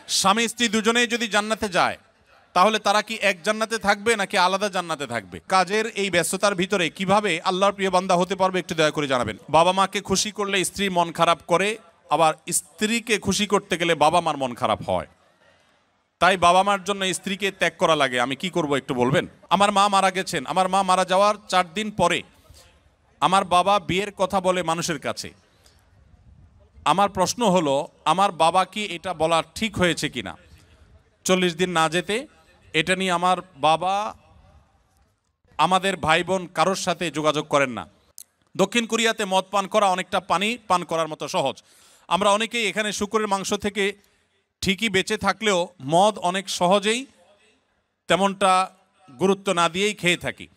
স্বামী স্ত্রী দুজনেই যদি জান্নাতে যায় তাহলে তারা কি এক জান্নাতে থাকবে নাকি আলাদা জান্নাতে থাকবে? কাজের এই ব্যস্ততার ভিতরে কিভাবে আল্লাহর প্রিয় বান্দা হতে পারবে একটু দয়া করে জানাবেন। বাবা মাকে খুশি করলে স্ত্রী মন খারাপ করে, আবার স্ত্রীকে খুশি করতে গেলে বাবা মার মন খারাপ হয়। তাই বাবা মার জন্য স্ত্রীকে ত্যাগ করা লাগে। আমি কি করব একটু বলবেন? আমার মা মারা গেছেন। আমার মা মারা যাওয়ার 4 দিন পরে আমার বাবা বিয়ের কথা বলে মানুষের কাছে। আমার প্রশ্ন হলো, আমার বাবা কি এটা বলা ঠিক হয়েছে কিনা 40 দিন না যেতে? এটা নিয়ে আমার বাবা আমাদের ভাই বোন কারোর সাথে যোগাযোগ করেন না। দক্ষিণ কোরিয়াতে মদ পান করা অনেকটা পানি পান করার মতো সহজ। আমরা অনেকেই এখানে শুকরের মাংস থেকে ঠিকই বেঁচে থাকলেও মদ অনেক সহজেই তেমনটা গুরুত্ব না দিয়েই খেয়ে থাকি।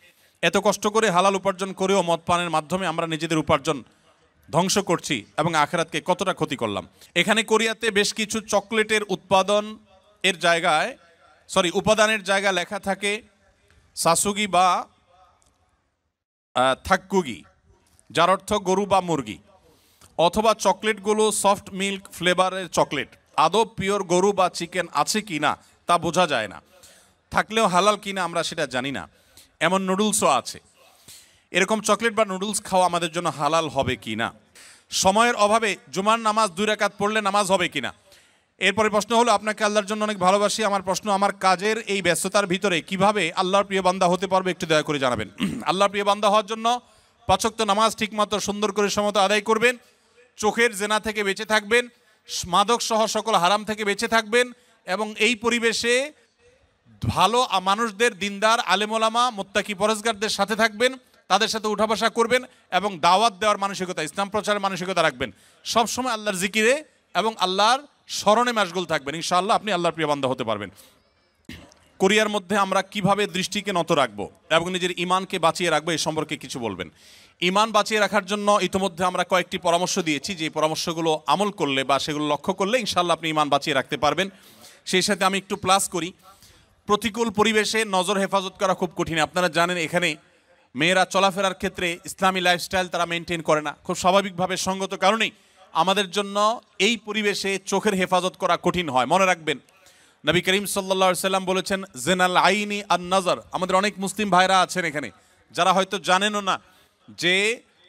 এত কষ্ট করে হালাল উপার্জন করেও মদ পানের মাধ্যমে আমরা নিজেদের উপার্জন ধ্বংস করছি এবং আখিরাতকে কতটা ক্ষতি করলাম। এখানে কোরিয়াতে বেশ কিছু চকলেটের উপাদানের জায়গা লেখা থাকে সাসুগি বা থাক্কুগি, যার অর্থ গরু বা মুরগি, অথবা চকলেটগুলো সফট মিল্ক ফ্লেভারের চকলেট। আদৌ পিওর গরু বা চিকেন আছে কি না তা বোঝা যায় না, থাকলেও হালাল কিনা আমরা সেটা জানি না। এমন নুডলসও আছে। এরকম চকলেট বা নুডলস খাওয়া আমাদের জন্য হালাল হবে কি না? সময়ের অভাবে জুমার নামাজ 2 রাকাত পড়লে নামাজ হবে কিনা? এরপরে প্রশ্ন হলো, আপনাকে আল্লাহর জন্য অনেক ভালোবাসি। আমার প্রশ্ন, আমার কাজের এই ব্যস্ততার ভিতরে কিভাবে আল্লাহর প্রিয় বান্দা হতে পারবে একটু দয়া করে জানাবেন। আল্লাহর প্রিয় বান্দা হওয়ার জন্য 5 ওয়াক্ত নামাজ ঠিকমতো সুন্দর করে সমত আদায় করবেন, চোখের জেনা থেকে বেঁচে থাকবেন, মাদক সহ সকল হারাম থেকে বেঁচে থাকবেন, এবং এই পরিবেশে ভালো মানুষদের, দিনদার আলেমোলামা মুত্তাকি পরেজগারদের সাথে থাকবেন, তাদের সাথে উঠা বসা করবেন এবং দাওয়াত দেওয়ার মানসিকতা, ইসলাম প্রচারের মানসিকতা রাখবেন। সবসময় আল্লাহর জিকিরে এবং আল্লাহর স্মরণে মাশগুল থাকবেন। ইনশাআল্লাহ আপনি আল্লাহর প্রিয় বান্দা হতে পারবেন। কোরিয়ার মধ্যে আমরা কিভাবে দৃষ্টিকে নত রাখবো এবং নিজের ইমানকে বাঁচিয়ে রাখবো এই সম্পর্কে কিছু বলবেন। ইমান বাঁচিয়ে রাখার জন্য ইতিমধ্যে আমরা কয়েকটি পরামর্শ দিয়েছি, যে পরামর্শগুলো আমল করলে বা সেগুলো লক্ষ্য করলে ইনশাআল্লাহ আপনি ইমান বাঁচিয়ে রাখতে পারবেন। সেই সাথে আমি একটু প্লাস করি, প্রতিকূল পরিবেশে নজর হেফাজত করা খুব কঠিন। আপনারা জানেন এখানে মেয়েরা চলাফেরার ক্ষেত্রে ইসলামী লাইফস্টাইল তারা মেনটেন করে না, খুব স্বাভাবিকভাবে সঙ্গত কারণেই আমাদের জন্য এই পরিবেশে চোখের হেফাজত করা কঠিন হয়। মনে রাখবেন, নবী করিম সাল্লাল্লাহু আলাইহি সাল্লাম বলেছেন, জেনাল আইনি আন নজর। আমাদের অনেক মুসলিম ভাইরা আছেন এখানে যারা হয়তো জানেনও না যে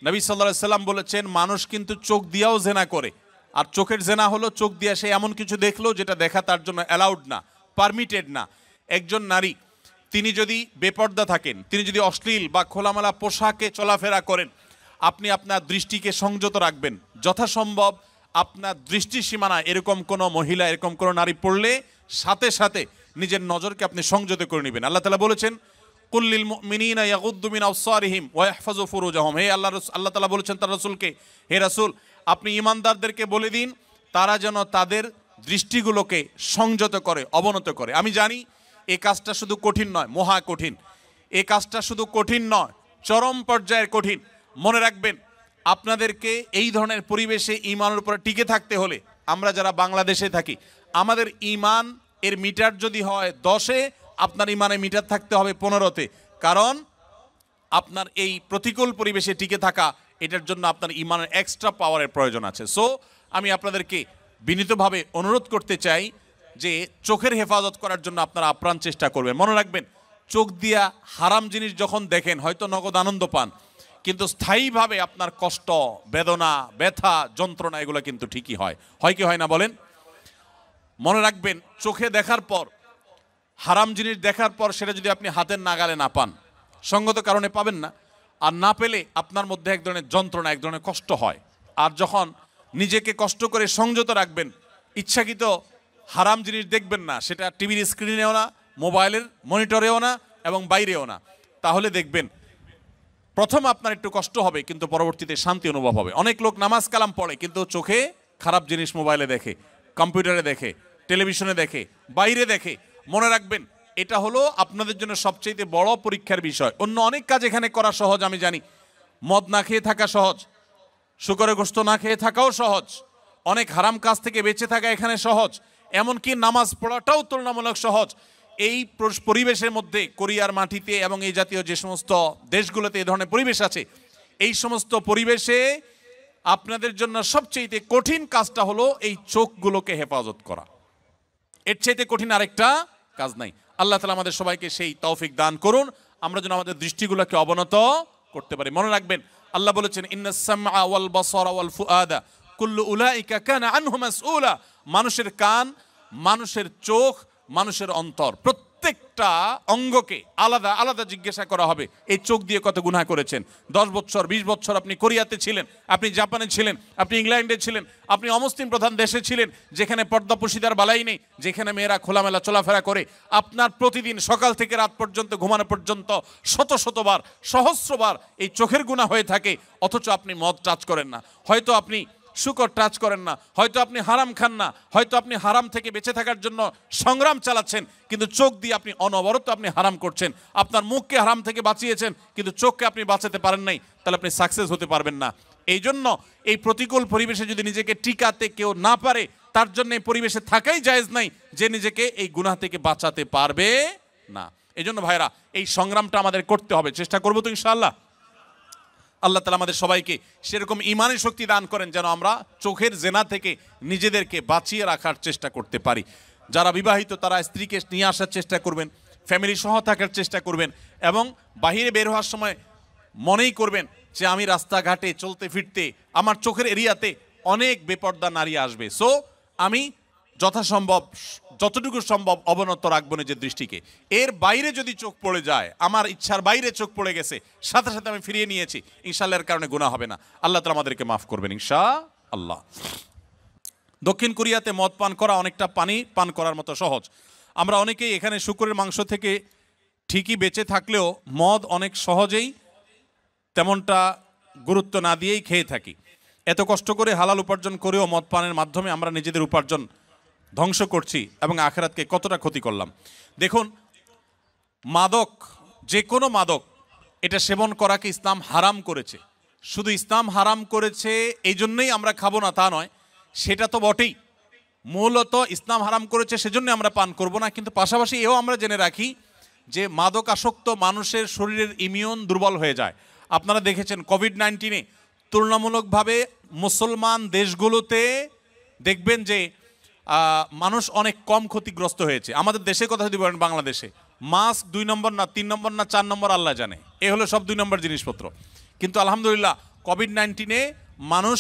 নবী সাল্লাল্লাহু আলাইহি সাল্লাম বলেছেন মানুষ কিন্তু চোখ দিয়েও জেনা করে। আর চোখের জেনা হলো চোখ দিয়ে সে এমন কিছু দেখলো যেটা দেখা তার জন্য অ্যালাউড না, পারমিটেড না। একজন নারী তিনি যদি বেপর্দা থাকেন, তিনি যদি অশ্লীল বা খোলামেলা পোশাকে চলাফেরা করেন, আপনি আপনার দৃষ্টিকে সংযত রাখবেন। যথাসম্ভব আপনার দৃষ্টি সীমানায় এরকম কোনো মহিলা, এরকম কোনো নারী পড়লে সাথে সাথে নিজের নজরকে আপনি সংযত করে নেবেন। আল্লাহ তাআলা বলেছেন, কুল্লিল মুমিনিনা ইয়াগুদ্দু মিন আবসারিহিম ওয়া ইয়াহফাযু ফুরুজাহুম। হে আল্লাহ তাআলা বলেছেন তার রাসূলকে, হে রাসূল আপনি ঈমানদারদেরকে বলে দিন তারা যেন তাদের দৃষ্টিগুলোকে সংযত করে, অবনত করে। আমি জানি এই কাজটা শুধু কঠিন নয়, মহা কঠিন। এই কাজটা শুধু কঠিন নয়, চরম পর্যায়ের কঠিন। মনে রাখবেন, আপনাদেরকে এই ধরনের পরিবেশে ঈমানের উপর টিকে থাকতে হলে, আমরা যারা বাংলাদেশে থাকি, আমাদের ঈমান এর মিটার যদি হয় 10-এ, আপনার ঈমানের মিটার থাকতে হবে 15-তে। কারণ আপনার এই প্রতিকূল পরিবেশে টিকে থাকা, এটার জন্য আপনার ঈমানের এক্সট্রা পাওয়ারের প্রয়োজন আছে। সো আমি আপনাদেরকে বিনীতভাবে অনুরোধ করতে চাই যে চোখের হেফাজত করার জন্য আপনারা আপ্রাণ চেষ্টা করবেন। মনে রাখবেন, চোখ দিয়া হারাম জিনিস যখন দেখেন হয়তো নগদ আনন্দ পান, কিন্তু স্থায়ীভাবে আপনার কষ্ট, বেদনা, ব্যথা, যন্ত্রণা এগুলো কিন্তু ঠিকই হয়। হয় কি হয় না বলেন? মনে রাখবেন, চোখে দেখার পর, হারাম জিনিস দেখার পর সেটা যদি আপনি হাতের নাগালে না পান, সঙ্গত কারণে পাবেন না, আর না পেলে আপনার মধ্যে এক ধরনের যন্ত্রণা, এক ধরনের কষ্ট হয়। আর যখন নিজেকে কষ্ট করে সংযত রাখবেন, ইচ্ছাকৃত হারাম জিনিস দেখবেন না, সেটা টিভির স্ক্রিনেও না, মোবাইলের মনিটরেও না এবং বাইরেও না, তাহলে দেখবেন প্রথম আপনার একটু কষ্ট হবে কিন্তু পরবর্তীতে শান্তি অনুভব হবে। অনেক লোক নামাজ কালাম পড়ে কিন্তু চোখে খারাপ জিনিস মোবাইলে দেখে, কম্পিউটারে দেখে, টেলিভিশনে দেখে, বাইরে দেখে। মনে রাখবেন, এটা হলো আপনাদের জন্য সবচেয়ে বড় পরীক্ষার বিষয়। অন্য অনেক কাজ এখানে করা সহজ, আমি জানি। মদ না খেয়ে থাকা সহজ, শুকরের গোশত না খেয়ে থাকাও সহজ, অনেক হারাম কাজ থেকে বেঁচে থাকা এখানে সহজ, এমনকি নামাজ পড়াটাও তুলনামূলক সহজ। এই পরিবেশের মধ্যে, কোরিয়ার মাটিতে এবং এই জাতীয় যে সমস্ত দেশগুলোতে এই ধরনের পরিবেশ আছে, এই সমস্ত পরিবেশে আপনাদের জন্য সবচেয়ে কঠিন কাজটা হলো এই চোখগুলোকে হেফাজত করা। এর চাইতে কঠিন আরেকটা কাজ নাই। আল্লাহ তাআলা আমাদের সবাইকে সেই তৌফিক দান করুন, আমরা যেন আমাদের দৃষ্টিগুলোকে অবনত করতে পারি। মনে রাখবেন আল্লাহ বলেছেন ইন্নাস সামআ ওয়াল বাসারা ওয়াল ফুআদা কুল্লু উলাইকা কানা আনহু মাসউলা। মানুষের কান, মানুষের চোখ, মানুষের অন্তর, প্রত্যেকটা অঙ্গকে আলাদা আলাদা জিজ্ঞাসা করা হবে এই চোখ দিয়ে কত গুনাহ করেছেন। 10 বছর 20 বছর আপনি কোরিয়াতে ছিলেন, আপনি জাপানে ছিলেন, আপনি ইংল্যান্ডে ছিলেন, আপনি অমুসলিম প্রধান দেশে ছিলেন যেখানে পর্দা পশিদার বালাই নেই, যেখানে মেয়েরা খোলামেলা চলাফেরা করে। আপনার প্রতিদিন সকাল থেকে রাত পর্যন্ত ঘুমানো পর্যন্ত শত শতবার সহস্রবার এই চোখের গুনাহ হয়ে থাকে, অথচ আপনি মদ টাচ করেন না, হয়তো আপনি শুকর টাচ করেন না, হয়তো আপনি হারাম খান না, হয়তো আপনি হারাম থেকে বেঁচে থাকার জন্য সংগ্রাম চালাচ্ছেন, কিন্তু চোখ দিয়ে আপনি অনবরত আপনি হারাম করছেন। আপনার মুখকে হারাম থেকে বাঁচিয়েছেন কিন্তু চোখকে আপনি বাঁচাতে পারেন নাই, তাহলে আপনি সাকসেস হতে পারবেন না। এই জন্য এই প্রতিকূল পরিবেশে যদি নিজেকে টিকাতে কেউ না পারে, তার জন্য এই পরিবেশে থাকাই জায়েজ নাই যে নিজেকে এই গুনাহ থেকে বাঁচাতে পারবে না। এই জন্য ভাইরা এই সংগ্রামটা আমাদের করতে হবে, চেষ্টা করবো তো ইনশাআল্লাহ। আল্লাহ তাআলা আমাদের সবাইকে সেরকম ঈমানের শক্তি দান করেন যেন আমরা চোখের জেনা থেকে নিজেদেরকে বাঁচিয়ে রাখার চেষ্টা করতে পারি। যারা বিবাহিত তারা স্ত্রীকে নিয়ে আসার চেষ্টা করবেন, ফ্যামিলি সহ থাকার চেষ্টা করবেন, এবং বাহিরে বের হওয়ার সময় মনেই করবেন যে আমি রাস্তাঘাটে চলতে ফিরতে আমার চোখের এরিয়াতে অনেক বেপর্দা নারী আসবে, সো আমি যথাসম্ভব যতটুকু সম্ভব অবনত রাখবো নিজের দৃষ্টিকে। এর বাইরে যদি চোখ পড়ে যায়, আমার ইচ্ছার বাইরে চোখ পড়ে গেছে, সাথে সাথে আমি ফিরিয়ে নিয়েছি, ইনশাআল্লাহ এর কারণে গুনাহ হবে না। আল্লাহ তাআলা আমাদেরকে মাফ করবেন ইনশাআল্লাহ। দক্ষিণ কোরিয়াতে মদ পান করা অনেকটা পানি পান করার মতো সহজ। আমরা অনেকেই এখানে শুকরের মাংস থেকে ঠিকই বেঁচে থাকলেও মদ অনেক সহজেই তেমনটা গুরুত্ব না দিয়েই খেয়ে থাকি। এত কষ্ট করে হালাল উপার্জন করেও মদ পানের মাধ্যমে আমরা নিজেদের উপার্জন ধ্বংস করছি এবং আখিরাতকে কতটা ক্ষতি করলাম। দেখুন, মাদক, যে কোনো মাদক, এটা সেবন করাকে ইসলাম হারাম করেছে। শুধু ইসলাম হারাম করেছে এই জন্যই আমরা খাবো না তা নয়, সেটা তো বটেই। মূলত ইসলাম হারাম করেছে সেজন্য আমরা পান করব না, কিন্তু পাশাপাশি এও আমরা জেনে রাখি যে মাদক আসক্ত মানুষের শরীরের ইমিউন দুর্বল হয়ে যায়। আপনারা দেখেছেন কোভিড-19 তুলনামূলকভাবে মুসলমান দেশগুলোতে দেখবেন যে মানুষ অনেক কম ক্ষতিগ্রস্ত হয়েছে। আমাদের দেশের কথা যদি বলেন, বাংলাদেশে মাস্ক 2 নম্বর না 3 নম্বর না 4 নম্বর আল্লাহ জানে, এ হলো সব 2 নম্বর জিনিসপত্র। কিন্তু আলহামদুলিল্লাহ কোভিড-19 মানুষ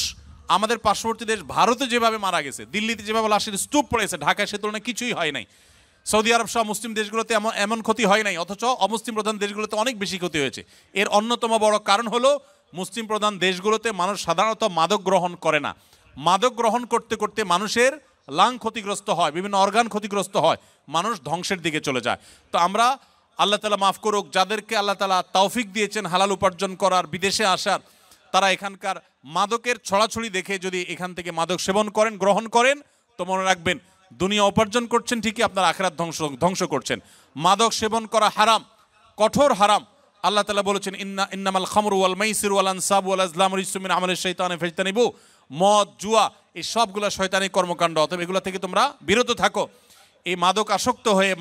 আমাদের পার্শ্ববর্তী দেশ ভারতে যেভাবে মারা গেছে, দিল্লিতে যেভাবে লাশের স্তূপ পড়েছে, ঢাকায় সে তুলনায় কিছুই হয় নাই। সৌদি আরব সহ মুসলিম দেশগুলোতে এমন ক্ষতি হয় নাই, অথচ অমুসলিম প্রধান দেশগুলোতে অনেক বেশি ক্ষতি হয়েছে। এর অন্যতম বড় কারণ হলো মুসলিম প্রধান দেশগুলোতে মানুষ সাধারণত মাদক গ্রহণ করে না। মাদক গ্রহণ করতে করতে মানুষের লাং ক্ষতিগ্রস্ত হয়, বিভিন্ন অর্গান ক্ষতিগ্রস্ত হয়, মানুষ ধ্বংসের দিকে চলে যায়। তো আমরা, আল্লাহ তাআলা মাফ করুক, যাদেরকে আল্লাহ তাআলা তৌফিক দিয়েছেন হালাল উপার্জন করার, বিদেশে আসার, তারা এখানকার মাদকের ছড়াছড়ি দেখে যদি এখান থেকে মাদক সেবন করেন, গ্রহণ করেন, তো মনে রাখবেন দুনিয়া উপার্জন করছেন ঠিকই, আপনার আখিরাত ধ্বংস করছেন। মাদক সেবন করা হারাম, কঠোর হারাম। আল্লাহ তাআলা বলেছেন ইন্নামাল খামরু ওয়াল মাইসিরু ওয়াল আনসাবু ওয়াল আজলামু রিজসুম মিন আমালিশ শাইতানি ফাজতানিবু। মদ, জুয়া, এই সবগুলো শয়তানি কর্মকাণ্ড, অতএব এগুলো থেকে তোমরা বিরত থাকো। এই মাদক আসক্ত হয়ে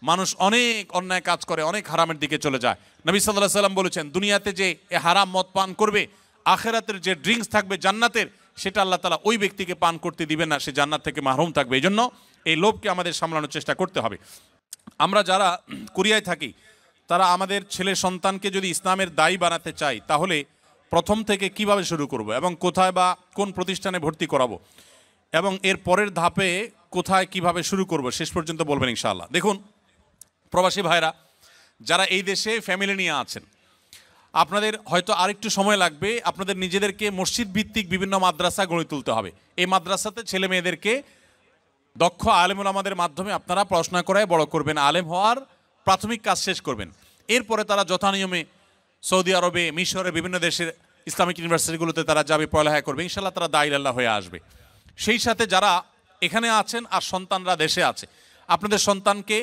মানুষ অনেক অন্যায় কাজ করে, অনেক হারামের দিকে চলে যায়। নবী সাল্লাল্লাহু আলাইহি ওয়াসাল্লাম বলেছেন, দুনিয়াতে যে এ হারাম মদ পান করবে, আখিরাতের যে ড্রিঙ্কস থাকবে জান্নাতের, সেটা আল্লাহ তাআলা ওই ব্যক্তিকে পান করতে দিবেন না, সে জান্নাত থেকে মাহরুম থাকবে। এই জন্য এই লোভকে আমাদের সামলানোর চেষ্টা করতে হবে। আমরা যারা কোরিয়ায় থাকি, তারা আমাদের ছেলে সন্তানকে যদি ইসলামের দায়ী বানাতে চাই, তাহলে প্রথম থেকে কিভাবে শুরু করব এবং কোথায় বা কোন প্রতিষ্ঠানে ভর্তি করাবো, এবং এর পরের ধাপে কোথায় কিভাবে শুরু করব, শেষ পর্যন্ত বলবেন ইনশাআল্লাহ। দেখুন, প্রবাসী ভাইরা যারা এই দেশে ফ্যামিলি নিয়ে আছেন, আপনাদের হয়তো আরেকটু সময় লাগবে। আপনাদের নিজেদেরকে মসজিদ ভিত্তিক বিভিন্ন মাদ্রাসা গড়ে তুলতে হবে। এই মাদ্রাসাতে ছেলে মেয়েদেরকে দক্ষ আলেম ওলামাদের মাধ্যমে আপনারা পড়াশোনা করায় বড় করবেন, আলেম হওয়ার প্রাথমিক কাজ শেষ করবেন। এরপরে তারা যথানিয়মে সৌদি আরবে, মিশরে, বিভিন্ন দেশের ইসলামিক ইউনিভার্সিটিগুলোতে তারা যাবে, পড়ালেখা করবে, ইনশাআল্লাহ তারা দায়ী আল্লাহ হয়ে আসবে। সেই সাথে যারা এখানে আছেন আর সন্তানরা দেশে আছে, আপনাদের সন্তানকে,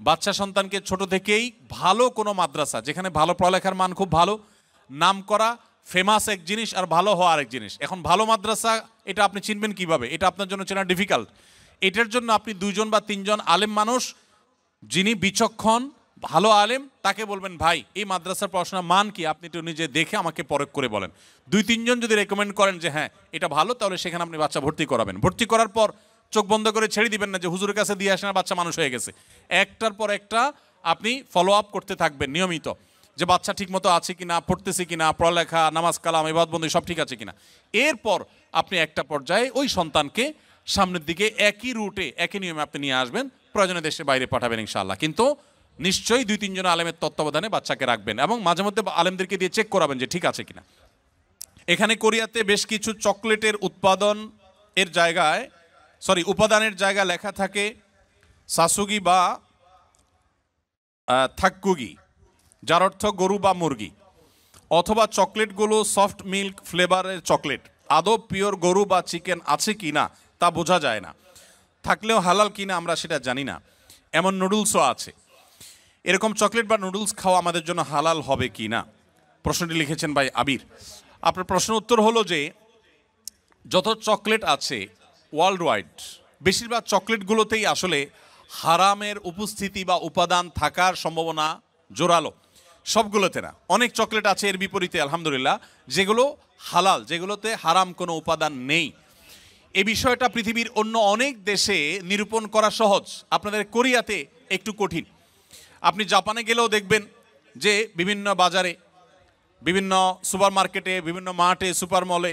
বাচ্চা সন্তানকে ছোট থেকেই ভালো কোনো মাদ্রাসা, যেখানে ভালো পড়ালেখার মান খুব ভালো, নাম করা, ফেমাস এক জিনিস, আর ভালো হওয়া আরেক জিনিস। এখন ভালো মাদ্রাসা এটা আপনি চিনবেন কিভাবে? এটা আপনার জন্য চেনা ডিফিকাল্ট। এটার জন্য আপনি 2 জন বা 3 জন আলেম মানুষ, যিনি বিচক্ষণ ভালো আলেম, তাকে বলবেন, ভাই এই মাদ্রাসার পড়াশোনার মান কি, আপনি একটু নিজে দেখে আমাকে পরখ করে বলেন। 2-3 জন যদি রেকমেন্ড করেন যে হ্যাঁ এটা ভালো, তাহলে সেখানে আপনি বাচ্চা ভর্তি করাবেন। ভর্তি করার পর চোখ বন্ধ করে ছেড়ে দিবেন না যে হুজুরের কাছে দিয়ে আসেন আর বাচ্চা মানুষ হয়ে গেছে। একটার পর একটা আপনি ফলো আপ করতে থাকবেন নিয়মিত, যে বাচ্চা ঠিকমতো আছে কিনা, পড়তেছে কিনা, পড়ালেখা, নামাজ কালাম, ইবাদতবন্দি সব ঠিক আছে কিনা। এরপর আপনি একটা পর্যায়ে ওই সন্তানকে সামনের দিকে একই রুটে একই নিয়মে আপনি নিয়ে আসবেন, প্রয়োজনে দেশের বাইরে পাঠাবেন ইনশাআল্লাহ। কিন্তু নিশ্চয়ই 2-3 জন আলেমের তত্ত্বাবধানে বাচ্চাকে রাখবেন এবং মাঝে মধ্যে আলেমদেরকে দিয়ে চেক করাবেন যে ঠিক আছে কিনা। এখানে কোরিয়াতে বেশ কিছু চকলেটের উপাদানের জায়গায় লেখা থাকে সাসুগি বা থাক্কুগি, যার অর্থ গরু বা মুরগি, অথবা চকলেটগুলো সফট মিল্ক ফ্লেভারের চকলেট। আদৌ পিওর গরু বা চিকেন আছে কি না তা বোঝা যায় না, থাকলেও হালাল কিনা আমরা সেটা জানি না। এমন নুডলসও আছে। এরকম চকলেট বা নুডলস খাওয়া আমাদের জন্য হালাল হবে কি না, প্রশ্নটি লিখেছেন ভাই আবির। আপনার প্রশ্নের উত্তর হলো যে যত চকলেট আছে ওয়ার্ল্ড ওয়াইড, বেশিরভাগ চকলেটগুলোতেই আসলে হারামের উপস্থিতি বা উপাদান থাকার সম্ভাবনা জোরালো। সবগুলোতে না, অনেক চকলেট আছে এর বিপরীতে আলহামদুলিল্লাহ যেগুলো হালাল, যেগুলোতে হারাম কোনো উপাদান নেই। এই বিষয়টা পৃথিবীর অন্য অনেক দেশে নিরূপণ করা সহজ, আপনাদের কোরিয়াতে একটু কঠিন। আপনি জাপানে গেলেও দেখবেন যে বিভিন্ন বাজারে, বিভিন্ন সুপার মার্কেটে, বিভিন্ন মার্টে, সুপার মলে,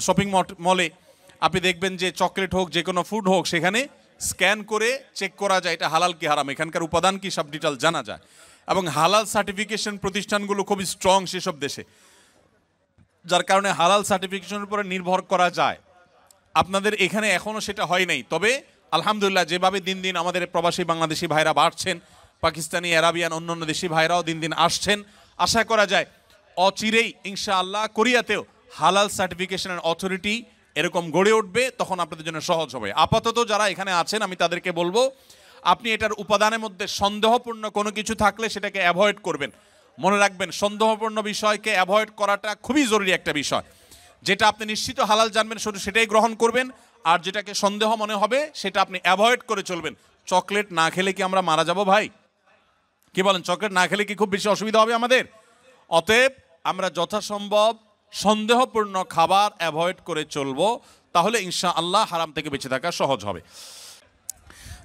শপিং মলে আপনি দেখবেন যে চকলেট হোক, যে কোনো ফুড হোক, সেখানে স্ক্যান করে চেক করা যায় এটা হালাল কি হারাম, এখানকার উপাদান কি, সব ডিটেল জানা যায়। এবং হালাল সার্টিফিকেশন প্রতিষ্ঠানগুলো খুবই স্ট্রং সেসব দেশে, যার কারণে হালাল সার্টিফিকেশনের উপরে নির্ভর করা যায়। আপনাদের এখানে এখনও সেটা হয় নাই, তবে আলহামদুলিল্লাহ যেভাবে দিন দিন আমাদের প্রবাসী বাংলাদেশি ভাইরা বাড়ছেন, পাকিস্তানি, আরাবিয়ান, অন্যান্য দেশি ভাইরাও দিন দিন আসছেন, আশা করা যায় অচিরেই ইনশাআল্লাহ কোরিয়াতেও হালাল সার্টিফিকেশনের অথরিটি এরকম গড়ে উঠবে, তখন আপনাদের জন্য সহজ হবে। আপাতত যারা এখানে আছেন আমি তাদেরকে বলবো আপনি এটার উপাদানের মধ্যে সন্দেহপূর্ণ কোনো কিছু থাকলে সেটাকে অ্যাভয়েড করবেন। মনে রাখবেন সন্দেহপূর্ণ বিষয়কে অ্যাভয়েড করাটা খুবই জরুরি একটা বিষয়। যেটা আপনি নিশ্চিত হালাল জানবেন শুধু সেটাই গ্রহণ করবেন, আর যেটাকে সন্দেহ মনে হবে সেটা আপনি অ্যাভয়েড করে চলবেন। চকলেট না খেলে কি আমরা মারা যাব ভাই? কি বলেন? চকলেট না খেলে কি খুব বেশি অসুবিধা হবে আমাদের? অতএব আমরা যথাসম্ভব সন্দেহপূর্ণ খাবার অ্যাভয়েড করে চলবো, তাহলে ইনশাআল্লাহ হারাম থেকে বেঁচে থাকা সহজ হবে।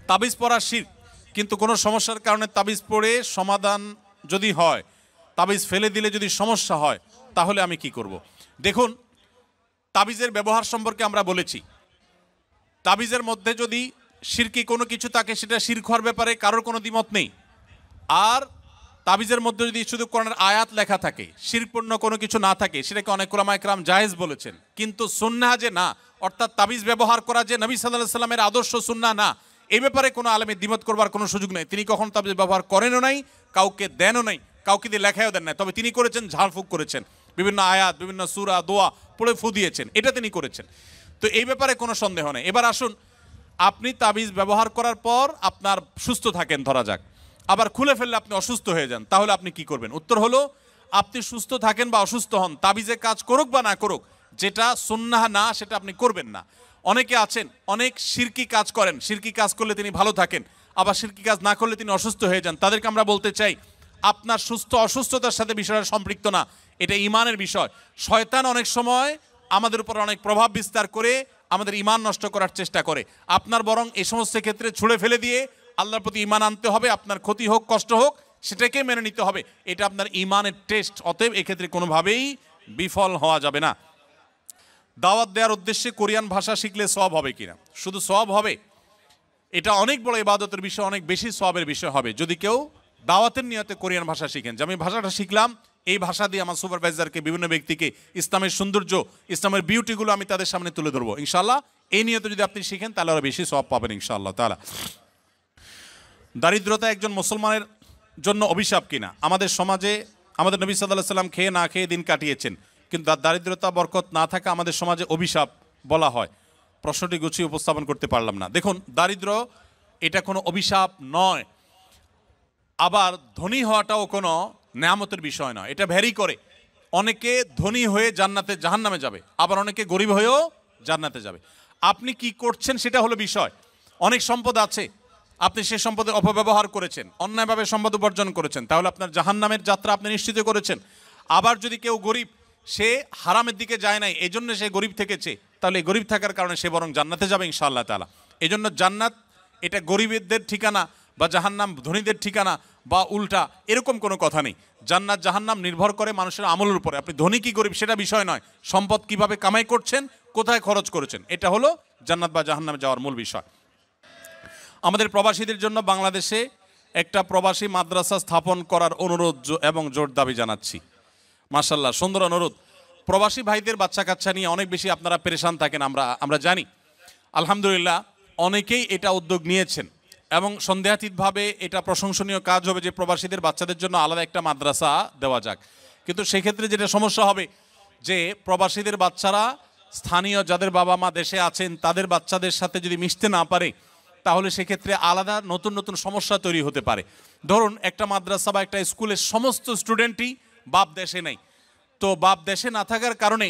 তাবিজ পরা শিরক, কিন্তু কোনো সমস্যার কারণে তাবিজ পড়ে সমাধান যদি হয়, তাবিজ ফেলে দিলে যদি সমস্যা হয়, তাহলে আমি কি করব? দেখুন, তাবিজের ব্যবহার সম্পর্কে আমরা বলেছি। তাবিজের মধ্যে যদি শিরকি কোনো কিছু থাকে সেটা শিরক হওয়ার ব্যাপারে কারোর কোনো দ্বিমত নেই। আর তাবিজের মধ্যে যদি শুধু কোরআনের আয়াত লেখা থাকে, শিরকপূর্ণ কোনো কিছু না থাকে, সেটাকে অনেক উলামা ইকরাম জায়েজ বলেছেন। কিন্তু সুন্নাহ যে না, অর্থাৎ তাবিজ ব্যবহার করা যে নবী সাল্লাল্লাহু আলাইহি সাল্লামের আদর্শ সুন্নাহ না, এই ব্যাপারে কোনো আলেমের দ্বিমত করবার কোনো সুযোগ নেই। তিনি কখন তাবিজ ব্যবহার করেনও নাই, কাউকে দেনও নাই, কাউকে দিয়ে লেখাও দেন নাই। তবে তিনি করেছেন ঝাড়ফুঁক করেছেন, বিভিন্ন আয়াত, বিভিন্ন সূরা, দোয়া পড়ে ফু দিয়েছেন, এটা তিনি করেছেন। তো এই ব্যাপারে কোনো সন্দেহ নেই। এবার আসুন, আপনি তাবিজ ব্যবহার করার পর আপনার সুস্থ থাকেন ধরা যাক, আবার খুলে ফেললে আপনি অসুস্থ হয়ে যান, তাহলে আপনি কি করবেন? উত্তর হলো, আপনি সুস্থ থাকেন বা অসুস্থ হন, তাবিজে কাজ করুক বা না করুক, যেটা সুন্নাহ না সেটা আপনি করবেন না। অনেকে আছেন অনেক শিরকি কাজ করেন, শিরকি কাজ করলে তিনি ভালো থাকেন, আবার শিরকি কাজ না করলে তিনি অসুস্থ হয়ে যান। তাদেরকে আমরা বলতে চাই, আপনার সুস্থ অসুস্থতার সাথে বিষয়টা সম্পৃক্ত না, এটা ইমানের বিষয়। শয়তান অনেক সময় আমাদের উপর অনেক প্রভাব বিস্তার করে আমাদের ইমান নষ্ট করার চেষ্টা করে। আপনার বরং এই সমস্ত ক্ষেত্রে ছুঁড়ে ফেলে দিয়ে আল্লাহর প্রতি ইমান আনতে হবে। আপনার ক্ষতি হোক, কষ্ট হোক, সেটাকে মেনে নিতে হবে, এটা আপনার ইমানের টেস্ট। অতএব এক্ষেত্রে কোনোভাবেই বিফল হওয়া যাবে না। দাওয়াত দেওয়ার উদ্দেশ্যে কোরিয়ান ভাষা শিখলে সওয়াব হবে কিনা? শুধু সওয়াব হবে? এটা অনেক বড় ইবাদতের বিষয়, অনেক বেশি সওয়াবের বিষয় হবে যদি কেউ দাওয়াতের নিয়তে কোরিয়ান ভাষা শিখেন। যে আমি ভাষাটা শিখলাম, এই ভাষা দিয়ে আমার সুপারভাইজারকে, বিভিন্ন ব্যক্তিকে ইসলামের সৌন্দর্য, ইসলামের বিউটিগুলো আমি তাদের সামনে তুলে ধরবো ইনশাআল্লাহ। এই নিয়তে যদি আপনি শিখেন তাহলে আরো বেশি সওয়াব পাবেন ইনশাআল্লাহ তাআলা। দারিদ্রতা একজন মুসলমানের জন্য অভিশাপ কিনা? আমাদের সমাজে আমাদের নবী সাল্লাল্লাহু আলাইহি সাল্লাম খেয়ে না খেয়ে দিন কাটিয়েছেন, কিন্তু দারিদ্রতা বরকত না থাকা আমাদের সমাজে অভিশাপ বলা হয়। প্রশ্নটি গুছিয়ে উপস্থাপন করতে পারলাম না। দেখুন, দারিদ্র এটা কোনো অভিশাপ নয়, আবার ধনী হওয়াটাও কোনো নেয়ামতের বিষয় নয়, এটা ভ্যারি করে। অনেকে ধনী হয়ে জান্নাতে জাহান্নামে যাবে, আবার অনেকে গরিব হয়েও জান্নাতে যাবে। আপনি কি করছেন সেটা হলো বিষয়। অনেক সম্পদ আছে, আপনি সে সম্পদের অপব্যবহার করেছেন, অন্যায়ভাবে সম্পদ উপার্জন করেছেন, তাহলে আপনার জাহান্নামের যাত্রা আপনি নিশ্চিত করেছেন। আবার যদি কেউ গরিব, সে হারামের দিকে যায় নাই, এই জন্য সে গরিব থেকেছে, তাহলে গরিব থাকার কারণে সে বরং জান্নাতে যাবে ইনশাআল্লাহ তাআলা। এজন্য জান্নাত এটা গরিবদের ঠিকানা বা জাহান্নাম ধনীদের ঠিকানা বা উল্টা এরকম কোনো কথা নেই। জান্নাত জাহান্নাম নির্ভর করে মানুষের আমলের উপরে। আপনি ধনী কি গরিব সেটা বিষয় নয়, সম্পদ কিভাবে কামাই করছেন, কোথায় খরচ করেছেন, এটা হলো জান্নাত বা জাহান্নামে যাওয়ার মূল বিষয়। আমাদের প্রবাসীদের জন্য বাংলাদেশে একটা প্রবাসী মাদ্রাসা স্থাপন করার অনুরোধ এবং জোর দাবি জানাচ্ছি। মাশাআল্লাহ, সুন্দর অনুরোধ। প্রবাসী ভাইদের বাচ্চা কাচ্চা নিয়ে অনেক বেশি আপনারা পেরেশান থাকেন, আমরা জানি। আলহামদুলিল্লাহ অনেকেই এটা উদ্যোগ নিয়েছেন এবং সন্দেহাতীতভাবে এটা প্রশংসনীয় কাজ হবে যে প্রবাসীদের বাচ্চাদের জন্য আলাদা একটা মাদ্রাসা দেওয়া যাক। কিন্তু সেক্ষেত্রে যেটা সমস্যা হবে যে প্রবাসীদের বাচ্চারা স্থানীয় যাদের বাবা মা দেশে আছেন তাদের বাচ্চাদের সাথে যদি মিশতে না পারে, তাহলে সেক্ষেত্রে আলাদা নতুন নতুন সমস্যা তৈরি হতে পারে। ধরুন একটা মাদ্রাসা বা একটা স্কুলের সমস্ত স্টুডেন্টই বাপ দেশে নেই, তো বাপ দেশে না থাকার কারণে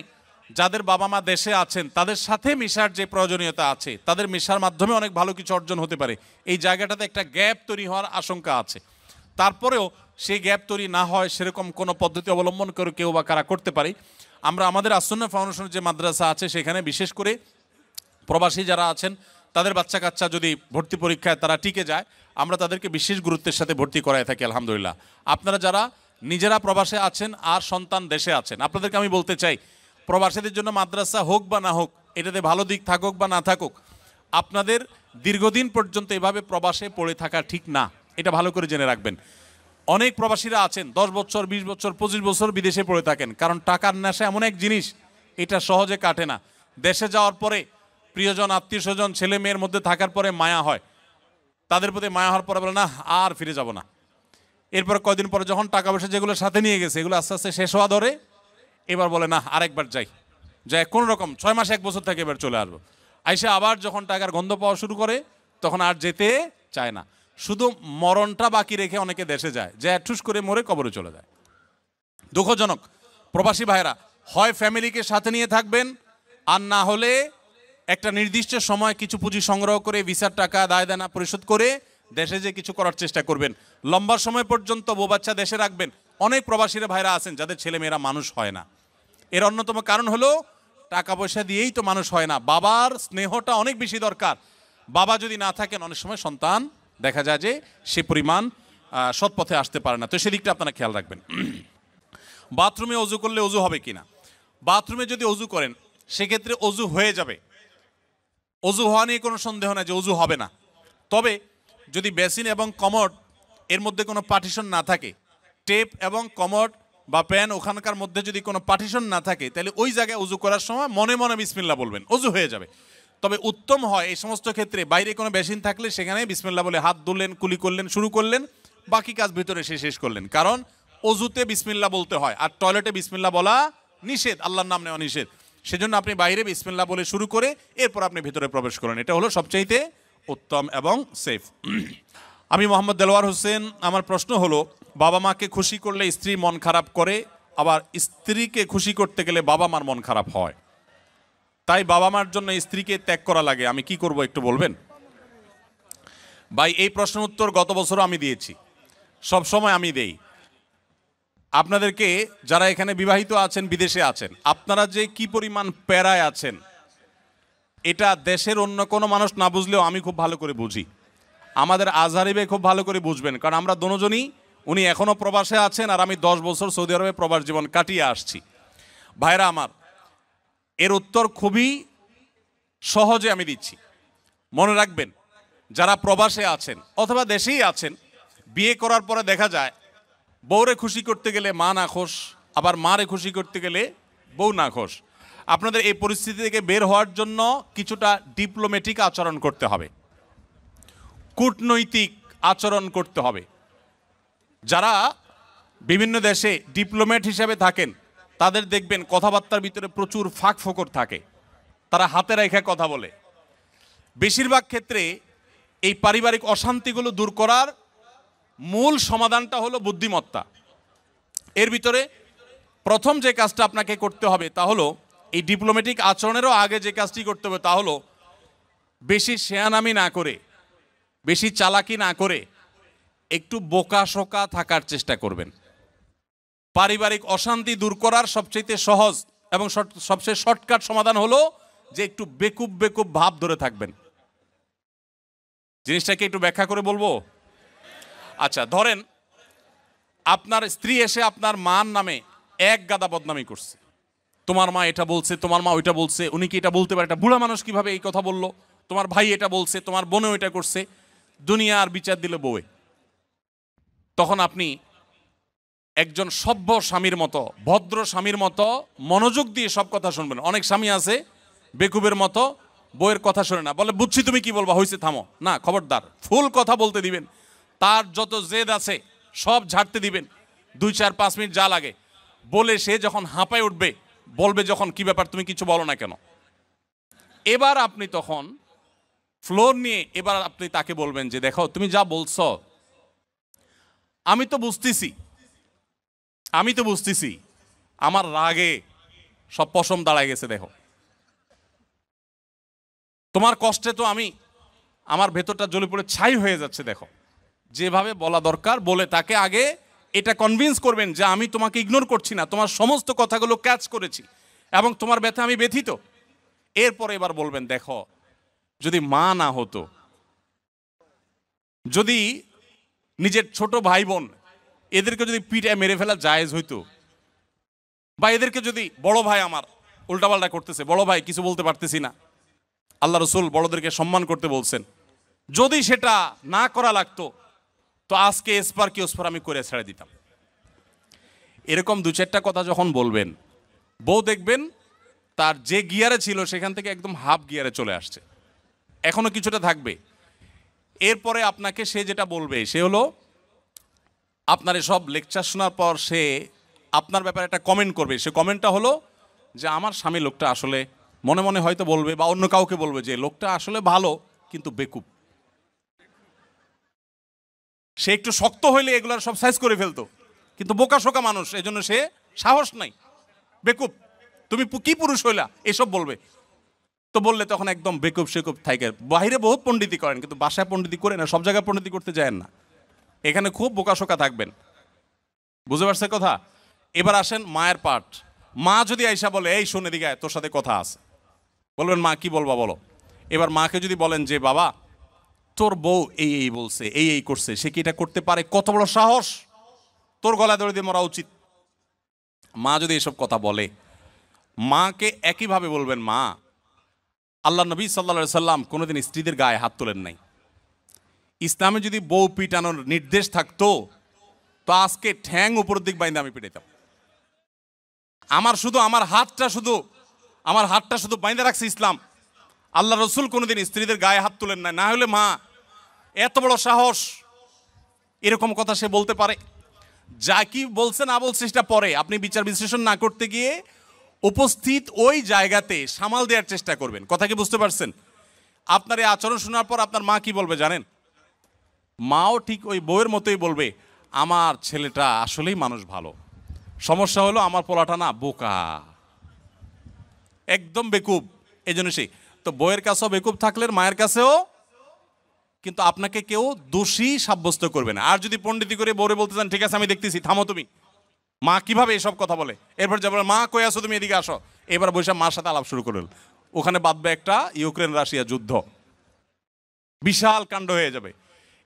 যাদের বাবা মা দেশে আছেন তাদের সাথে মেশার যে প্রয়োজনীয়তা আছে, তাদের মেশার মাধ্যমে অনেক ভালো কিছু অর্জন হতে পারে। এই জায়গাটাতে একটা গ্যাপ তৈরি হওয়ার আশঙ্কা আছে। তারপরেও সেই গ্যাপ তৈরি না হয় সেরকম কোনো পদ্ধতি অবলম্বন করে কেউ বা কারা করতে পারে। আমরা আমাদের আসন্না ফাউন্ডেশনের যে মাদ্রাসা আছে সেখানে বিশেষ করে প্রবাসী যারা আছেন তাদের বাচ্চা কাচ্চা যদি ভর্তি পরীক্ষায় তারা টিকে যায়, আমরা তাদেরকে বিশেষ গুরুত্বের সাথে ভর্তি করায় থাকি আলহামদুলিল্লাহ। আপনারা যারা নিজেরা প্রবাসে আছেন আর সন্তান দেশে আছেন, আপনাদেরকে আমি বলতে চাই, প্রবাসীদের জন্য মাদ্রাসা হোক বা না হোক, এটাতে ভালো দিক থাকুক বা না থাকুক, আপনাদের দীর্ঘদিন পর্যন্ত এভাবে প্রবাসে পড়ে থাকা ঠিক না, এটা ভালো করে জেনে রাখবেন। অনেক প্রবাসীরা আছেন 10 বছর 20 বছর 25 বছর বিদেশে পড়ে থাকেন, কারণ টাকার নেশা এমন এক জিনিস, এটা সহজে কাটে না। দেশে যাওয়ার পরে প্রিয়জন আত্মীয় স্বজন ছেলে মেয়ের মধ্যে থাকার পরে মায়া হয়, তাদের প্রতি মায়া হওয়ার পরে বলে না আর ফিরে যাব না। এরপর কয়দিন পরে যখন টাকা পয়সা যেগুলো সাথে নিয়ে গেছে এগুলো আস্তে আস্তে শেষ হওয়া ধরে, এবার বলে না আরেকবার যাই কোনো রকম 6 মাস 1 বছর থেকে এবার চলে আসবো। আইসে আবার যখন টাকার গন্ধ পাওয়া শুরু করে তখন আর যেতে চায় না, শুধু মরণটা বাকি রেখে অনেকে দেশে যায়, যে ঠুস করে মরে কবরে চলে যায়। দুঃখজনক। প্রবাসী ভাইরা হয় ফ্যামিলিকে সাথে নিয়ে থাকবেন, আর না হলে একটা নির্দিষ্ট সময় কিছু পুঁজি সংগ্রহ করে ভিসার টাকা দায় দেনা পরিশোধ করে দেশে যে কিছু করার চেষ্টা করবেন। লম্বা সময় পর্যন্ত বউ বাচ্চা দেশে রাখবেন। অনেক প্রবাসীরা ভাইরা আছেন যাদের ছেলে মেয়েরা মানুষ হয় না। এর অন্যতম কারণ হলো টাকা পয়সা দিয়েই তো মানুষ হয় না, বাবার স্নেহটা অনেক বেশি দরকার। বাবা যদি না থাকেন অনেক সময় সন্তান দেখা যায় যে সে পরিমাণ সৎ পথে আসতে পারে না, তো সেদিকটা আপনারা খেয়াল রাখবেন। বাথরুমে অজু করলে অজু হবে কিনা? বাথরুমে যদি অজু করেন সেক্ষেত্রে অজু হয়ে যাবে, অজু হওয়া নিয়ে কোনো সন্দেহ নাই যে অজু হবে না। তবে যদি বেসিন এবং কমোড এর মধ্যে কোনো পার্টিশন না থাকে, টেপ এবং কমোড বা প্যান ওখানকার মধ্যে যদি কোনো পার্টিশন না থাকে, তাহলে ওই জায়গায় উজু করার সময় মনে মনে বিসমিল্লাহ বলবেন, অজু হয়ে যাবে। তবে উত্তম হয় এই সমস্ত ক্ষেত্রে বাইরে কোনো বেসিন থাকলে সেখানে বিসমিল্লাহ বলে হাত ধুলেন, কুলি করলেন, শুরু করলেন, বাকি কাজ ভিতরে সে শেষ করলেন। কারণ অজুতে বিসমিল্লাহ বলতে হয় আর টয়লেটে বিসমিল্লাহ বলা নিষেধ, আল্লাহর নাম নেওয়া নিষেধ। সেজন্য আপনি বাইরে বিসমিল্লাহ বলে শুরু করে এরপর আপনি ভিতরে প্রবেশ করেন, এটা হলো সবচাইতে উত্তম এবং সেফ। আমি মোহাম্মদ দেলোয়ার হোসেন, আমার প্রশ্ন হলো, বাবা মাকে খুশি করলে স্ত্রী মন খারাপ করে, আবার স্ত্রীকে খুশি করতে গেলে বাবা মার মন খারাপ হয়, তাই বাবা মার জন্য স্ত্রীকে ত্যাগ করা লাগে, আমি কি করব একটু বলবেন? ভাই এই প্রশ্নের উত্তর গত বছরও আমি দিয়েছি, সব সময় আমি দেই। আপনাদেরকে যারা এখানে বিবাহিত আছেন বিদেশে আছেন, আপনারা যে কি পরিমাণ প্যারায় আছেন এটা দেশের অন্য কোনো মানুষ না বুঝলেও আমি খুব ভালো করে বুঝি। আমাদের আজহারি ভাই খুব ভালো করে বুঝবেন, কারণ আমরা দুজনই, উনি এখনও প্রবাসে আছেন আর আমি 10 বছর সৌদি আরবে প্রবাস জীবন কাটিয়ে আসছি। ভাইরা আমার, এর উত্তর খুবই সহজে আমি দিচ্ছি। মনে রাখবেন, যারা প্রবাসে আছেন অথবা দেশেই আছেন, বিয়ে করার পরে দেখা যায় বউরে খুশি করতে গেলে মা না খোশ, আবার মারে খুশি করতে গেলে বউ না খোশ। আপনাদের এই পরিস্থিতি থেকে বের হওয়ার জন্য কিছুটা ডিপ্লোম্যাটিক আচরণ করতে হবে, কূটনৈতিক আচরণ করতে হবে। যারা বিভিন্ন দেশে ডিপ্লোম্যাট হিসেবে থাকেন তাদের দেখবেন কথাবার্তার ভিতরে প্রচুর ফাঁক ফোকর থাকে, তারা হাতে রেখে কথা বলে। বেশিরভাগ ক্ষেত্রে এই পারিবারিক অশান্তিগুলো দূর করার মূল সমাধানটা হলো বুদ্ধিমত্তা। এর ভিতরে প্রথম যে কাজটা আপনাকে করতে হবে তা হলো, এই ডিপ্লোম্যাটিক আচরণেরও আগে যে কাজটি করতে হবে তা হলো, বেশি শেয়ানামি না করে, বেশি চালাকি না করে একটু বোকাশোকা থাকার চেষ্টা করবেন। পারিবারিক অশান্তি দূর করার সবচেয়ে সহজ এবং সবচেয়ে শর্টকাট সমাধান হলো যে একটু বেকুব বেকুব ভাব ধরে থাকবেন। জিনিসটাকে একটু ব্যাখ্যা করে বলবো। আচ্ছা, ধরেন আপনার স্ত্রী এসে আপনার মার নামে এক গাদা বদনামি করছে, তোমার মা এটা বলছে, তোমার মা ওইটা বলছে, উনি কি এটা বলতে পারে, এটা বুড়া মানুষ কিভাবে এই কথা বললো, তোমার ভাই এটা বলছে, তোমার বোনও এটা করছে, দুনিয়ার বিচার দিল বউয়ে। তখন আপনি একজন সভ্য স্বামীর মতো, ভদ্র স্বামীর মতো মনোযোগ দিয়ে সব কথা শুনবেন। অনেক স্বামী আছে বেকুবের মতো বউয়ের কথা শোনে না, বলে বুঝছি তুমি কি বলবা, হয়েছে থামো। না, খবরদার, ফুল কথা বলতে দিবেন, তার যত জেদ আছে সব ঝাড়তে দিবেন, 2-4-5 মিনিট যা লাগে বলে সে যখন হাঁপায় উঠবে বলবে যখন, কি ব্যাপার তুমি কিছু বলো না কেন। এবার আপনি তখন ফ্লোর নিয়ে এবার আপনি তাকে বলবেন যে দেখো তুমি যা বলছো আমি তো বুঝতেছি আমার রাগে সব পশম দাঁড়ায় গেছে, দেখো তোমার কষ্টে তো আমার ভেতরটা জ্বলে পড়ে ছাই হয়ে যাচ্ছে, দেখো যেভাবে বলা দরকার বলে তাকে আগে এটা কনভিন্স করবেন যে আমি তোমাকে ইগনোর করছি না, তোমার সমস্ত কথাগুলো ক্যাচ করেছি এবং তোমার ব্যথা আমি ব্যথিত। এরপরে এবার বলবেন দেখো যদি মা না হতো, যদি নিজের ছোট ভাই বোন এদেরকে যদি পিটায় মেরে ফেলা জায়েজ হইতো, বা এদেরকে যদি বড় ভাই আমার উল্টাপাল্টা করতেছে, বড় ভাই কিছু বলতে পারতেছি না, আল্লাহ রসুল বড়দেরকে সম্মান করতে বলছেন, যদি সেটা না করা লাগতো তো আজকে এসপার কি ওসপার আমি করে ছেড়ে দিতাম। এরকম 2-4টা কথা যখন বলবেন, বউ দেখবেন তার যে গিয়ারে ছিল সেখান থেকে একদম হাফ গিয়ারে চলে আসছে, এখনো কিছুটা থাকবে। এরপরে আপনাকে সে যেটা বলবে সে হলো, আপনার এসব লেকচার শোনার পর সে আপনার ব্যাপারে একটা কমেন্ট করবে। সে কমেন্টটা হলো যে আমার স্বামী লোকটা আসলে, মনে মনে হয়তো বলবে বা অন্য কাউকে বলবে যে লোকটা আসলে ভালো কিন্তু বেকুব, সে একটু শক্ত হইলে এগুলার সব সাইজ করে ফেলতো, কিন্তু বোকা শোকা মানুষ, এই জন্য সে সাহস নাই, বেকুব, তুমি কি পুরুষ হইলা, এসব বলবে। তো বললে তখন একদম বেকুব সেকুব থাকে। বাইরে বহুত পণ্ডিতি করেন কিন্তু বাসায় পণ্ডিতি করে না, সব জায়গায় পণ্ডিতি করতে যায় না, এখানে খুব বোকা শোকা থাকবেন। বুঝতে পারছে কথা? এবার আসেন মায়ের পার্ট। মা যদি আইসা বলে এই শুনে দিকে তোর সাথে কথা আছে, বলবেন মা কি বলবা বলো। এবার মাকে যদি বলেন যে বাবা তোর বউ এই বলছে, এই করছে, সে কি এটা করতে পারে, কত বড় সাহস, তোর গলায় দড়ি দিয়ে মরা উচিত। মা যদি এসব কথা বলে, মাকে একইভাবে বলবেন মা আল্লাহ নবী সাল্লাল্লাহু সাল্লাম কোনোদিন স্ত্রীদের গায়ে হাত তোলেন নাই, ইসলামে যদি বউ পিটানোর নির্দেশ থাকতো তো আজকে ঠ্যাং উপরের দিক বাইন্দে আমি পিটাইতাম। আমার হাতটা শুধু বাইন্দে রাখছে ইসলাম। আল্লাহ রসুল কোনোদিন স্ত্রীদের গায়ে হাত তুলেন না, না হলে মা এত বড় সাহস, এরকম কথা সে বলতে পারে। যা কি বলছে না বলছে সেটা পরে, আপনি বিচার বিশ্লেষণ না করতে গিয়ে উপস্থিত ওই জায়গাতে সামাল দেওয়ার চেষ্টা করবেন। কথা কি বুঝতে পারছেন? আপনার এই আচরণ শোনার পর আপনার মা কি বলবে জানেন? মাও ঠিক ওই বউয়ের মতোই বলবে আমার ছেলেটা আসলেই মানুষ ভালো, সমস্যা হলো আমার পোলাটা না বোকা, একদম বেকুব, এই জন্য সেই তো বউয়ের কাছেও বেকুব থাকলেন, মায়ের কাছেও, কিন্তু আপনাকে কেউ দোষী সাব্যস্ত করবে না। আর যদি পণ্ডিতি করে বউরে বলতে চান ঠিক আছে আমি দেখতেছি, থামো তুমি, মা কিভাবে এসব কথা বলে, এরপর যা বলে মা কই আসো তুমি এদিকে আসো, এবার বসে মার সাথে আলাপ শুরু করলেন, ওখানে বাঁধবে একটা ইউক্রেন রাশিয়া যুদ্ধ, বিশাল কাণ্ড হয়ে যাবে।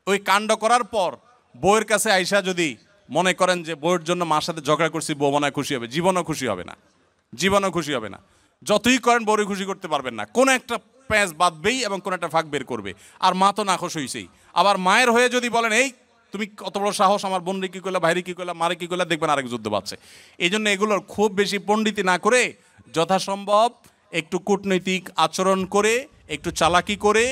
ওই কাণ্ড করার পর বউয়ের কাছে আইসা যদি মনে করেন যে বউয়ের জন্য মার সাথে ঝগড়া করছি, বউ মনে খুশি হবে, জীবনও খুশি হবে না, জীবনও খুশি হবে না। যতই করেন বউরে খুশি করতে পারবেন না, কোনো একটা প্যাঁচ বাঁধবেই এবং কোনো একটা ফাঁক বের করবে। আর মা তো নাখোশ হইছেই। আবার মায়ের হয়ে যদি বলেন এই তুমি কত বড় সাহস, আমার বোনরে কি করলা, ভাইরে কি করলা, মারে কি করলা, দেখবেন আরেক যুদ্ধ বাড়ছে। এই জন্য এগুলোর খুব বেশি পণ্ডিতি না করে যথাসম্ভব একটু কূটনৈতিক আচরণ করে, একটু চালাকি করে,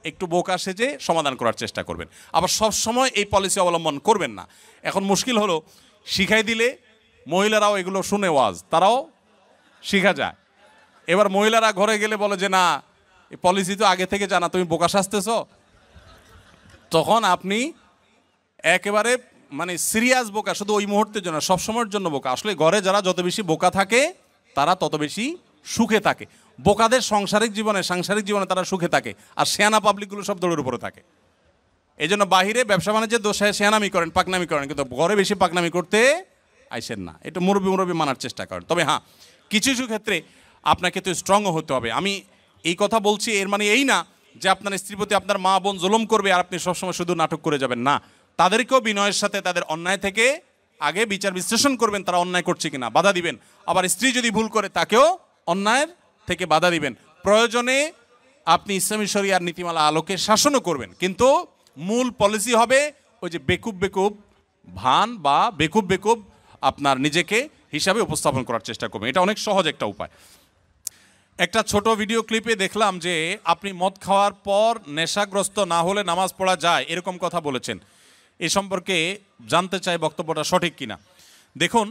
একটু বোকা সেজে সমাধান করার চেষ্টা করবেন। আবার সব সময় এই পলিসি অবলম্বন করবেন না। এখন মুশকিল হলো শিখাই দিলে মহিলারাও এগুলো শুনে ওয়াজ, তারাও শিখা যায়। এবার মহিলারা ঘরে গেলে বলে যে না এই পলিসি তো আগে থেকে জানা, তুমি বোকা সাজতেছ, তখন আপনি একেবারে মানে সিরিয়াস বোকা, শুধু ওই মুহূর্তের জন্য, সবসময়ের জন্য বোকা। আসলে ঘরে যারা যত বেশি বোকা থাকে তারা তত বেশি সুখে থাকে। বোকাদের সাংসারিক জীবনে তারা সুখে থাকে, আর শেয়ানা পাবলিকগুলো সব দৌড়ের উপরে থাকে। এই জন্য বাহিরে ব্যবসা বাণিজ্যের দোষে শেয়ানামি করেন, পাকনামি করেন, কিন্তু ঘরে বেশি পাকনামি করতে আইসেন না। এটা মুরব্বী মানার চেষ্টা করেন। তবে হ্যাঁ, কিছু কিছু ক্ষেত্রে আপনাকে তো স্ট্রংও হতে হবে। আমি এই কথা বলছি এর মানে এই না যে আপনার স্ত্রীর প্রতি আপনার মা বোন জুলুম করবে আর আপনি সবসময় শুধু নাটক করে যাবেন না, তাদেরকেও বিনয়ের সাথে তাদের অন্যায় থেকে আগে বিচার বিশ্লেষণ করবেন, তারা অন্যায় করছে কিনা, বাধা দিবেন। আবার স্ত্রী যদি ভুল করে তাকেও অন্যায়ের থেকে বাধা দিবেন। প্রয়োজনে আপনি ইসলামী শরিয়ার নীতিমালা আলোকে শাসনও করবেন, কিন্তু মূল পলিসি হবে ওই যে বেকুব বেকুব ভান বা বেকুব বেকুব আপনার নিজেকে হিসাবে উপস্থাপন করার চেষ্টা করবেন। এটা অনেক সহজ একটা উপায়। একটা ছোট ভিডিও ক্লিপে দেখলাম যে আপনি মদ খাওয়ার পর নেশাগ্রস্ত না হলে নামাজ পড়া যায়, এরকম কথা বলেছেন। এ সম্পর্কে জানতে চাই বক্তব্যটা সঠিক কিনা। দেখুন,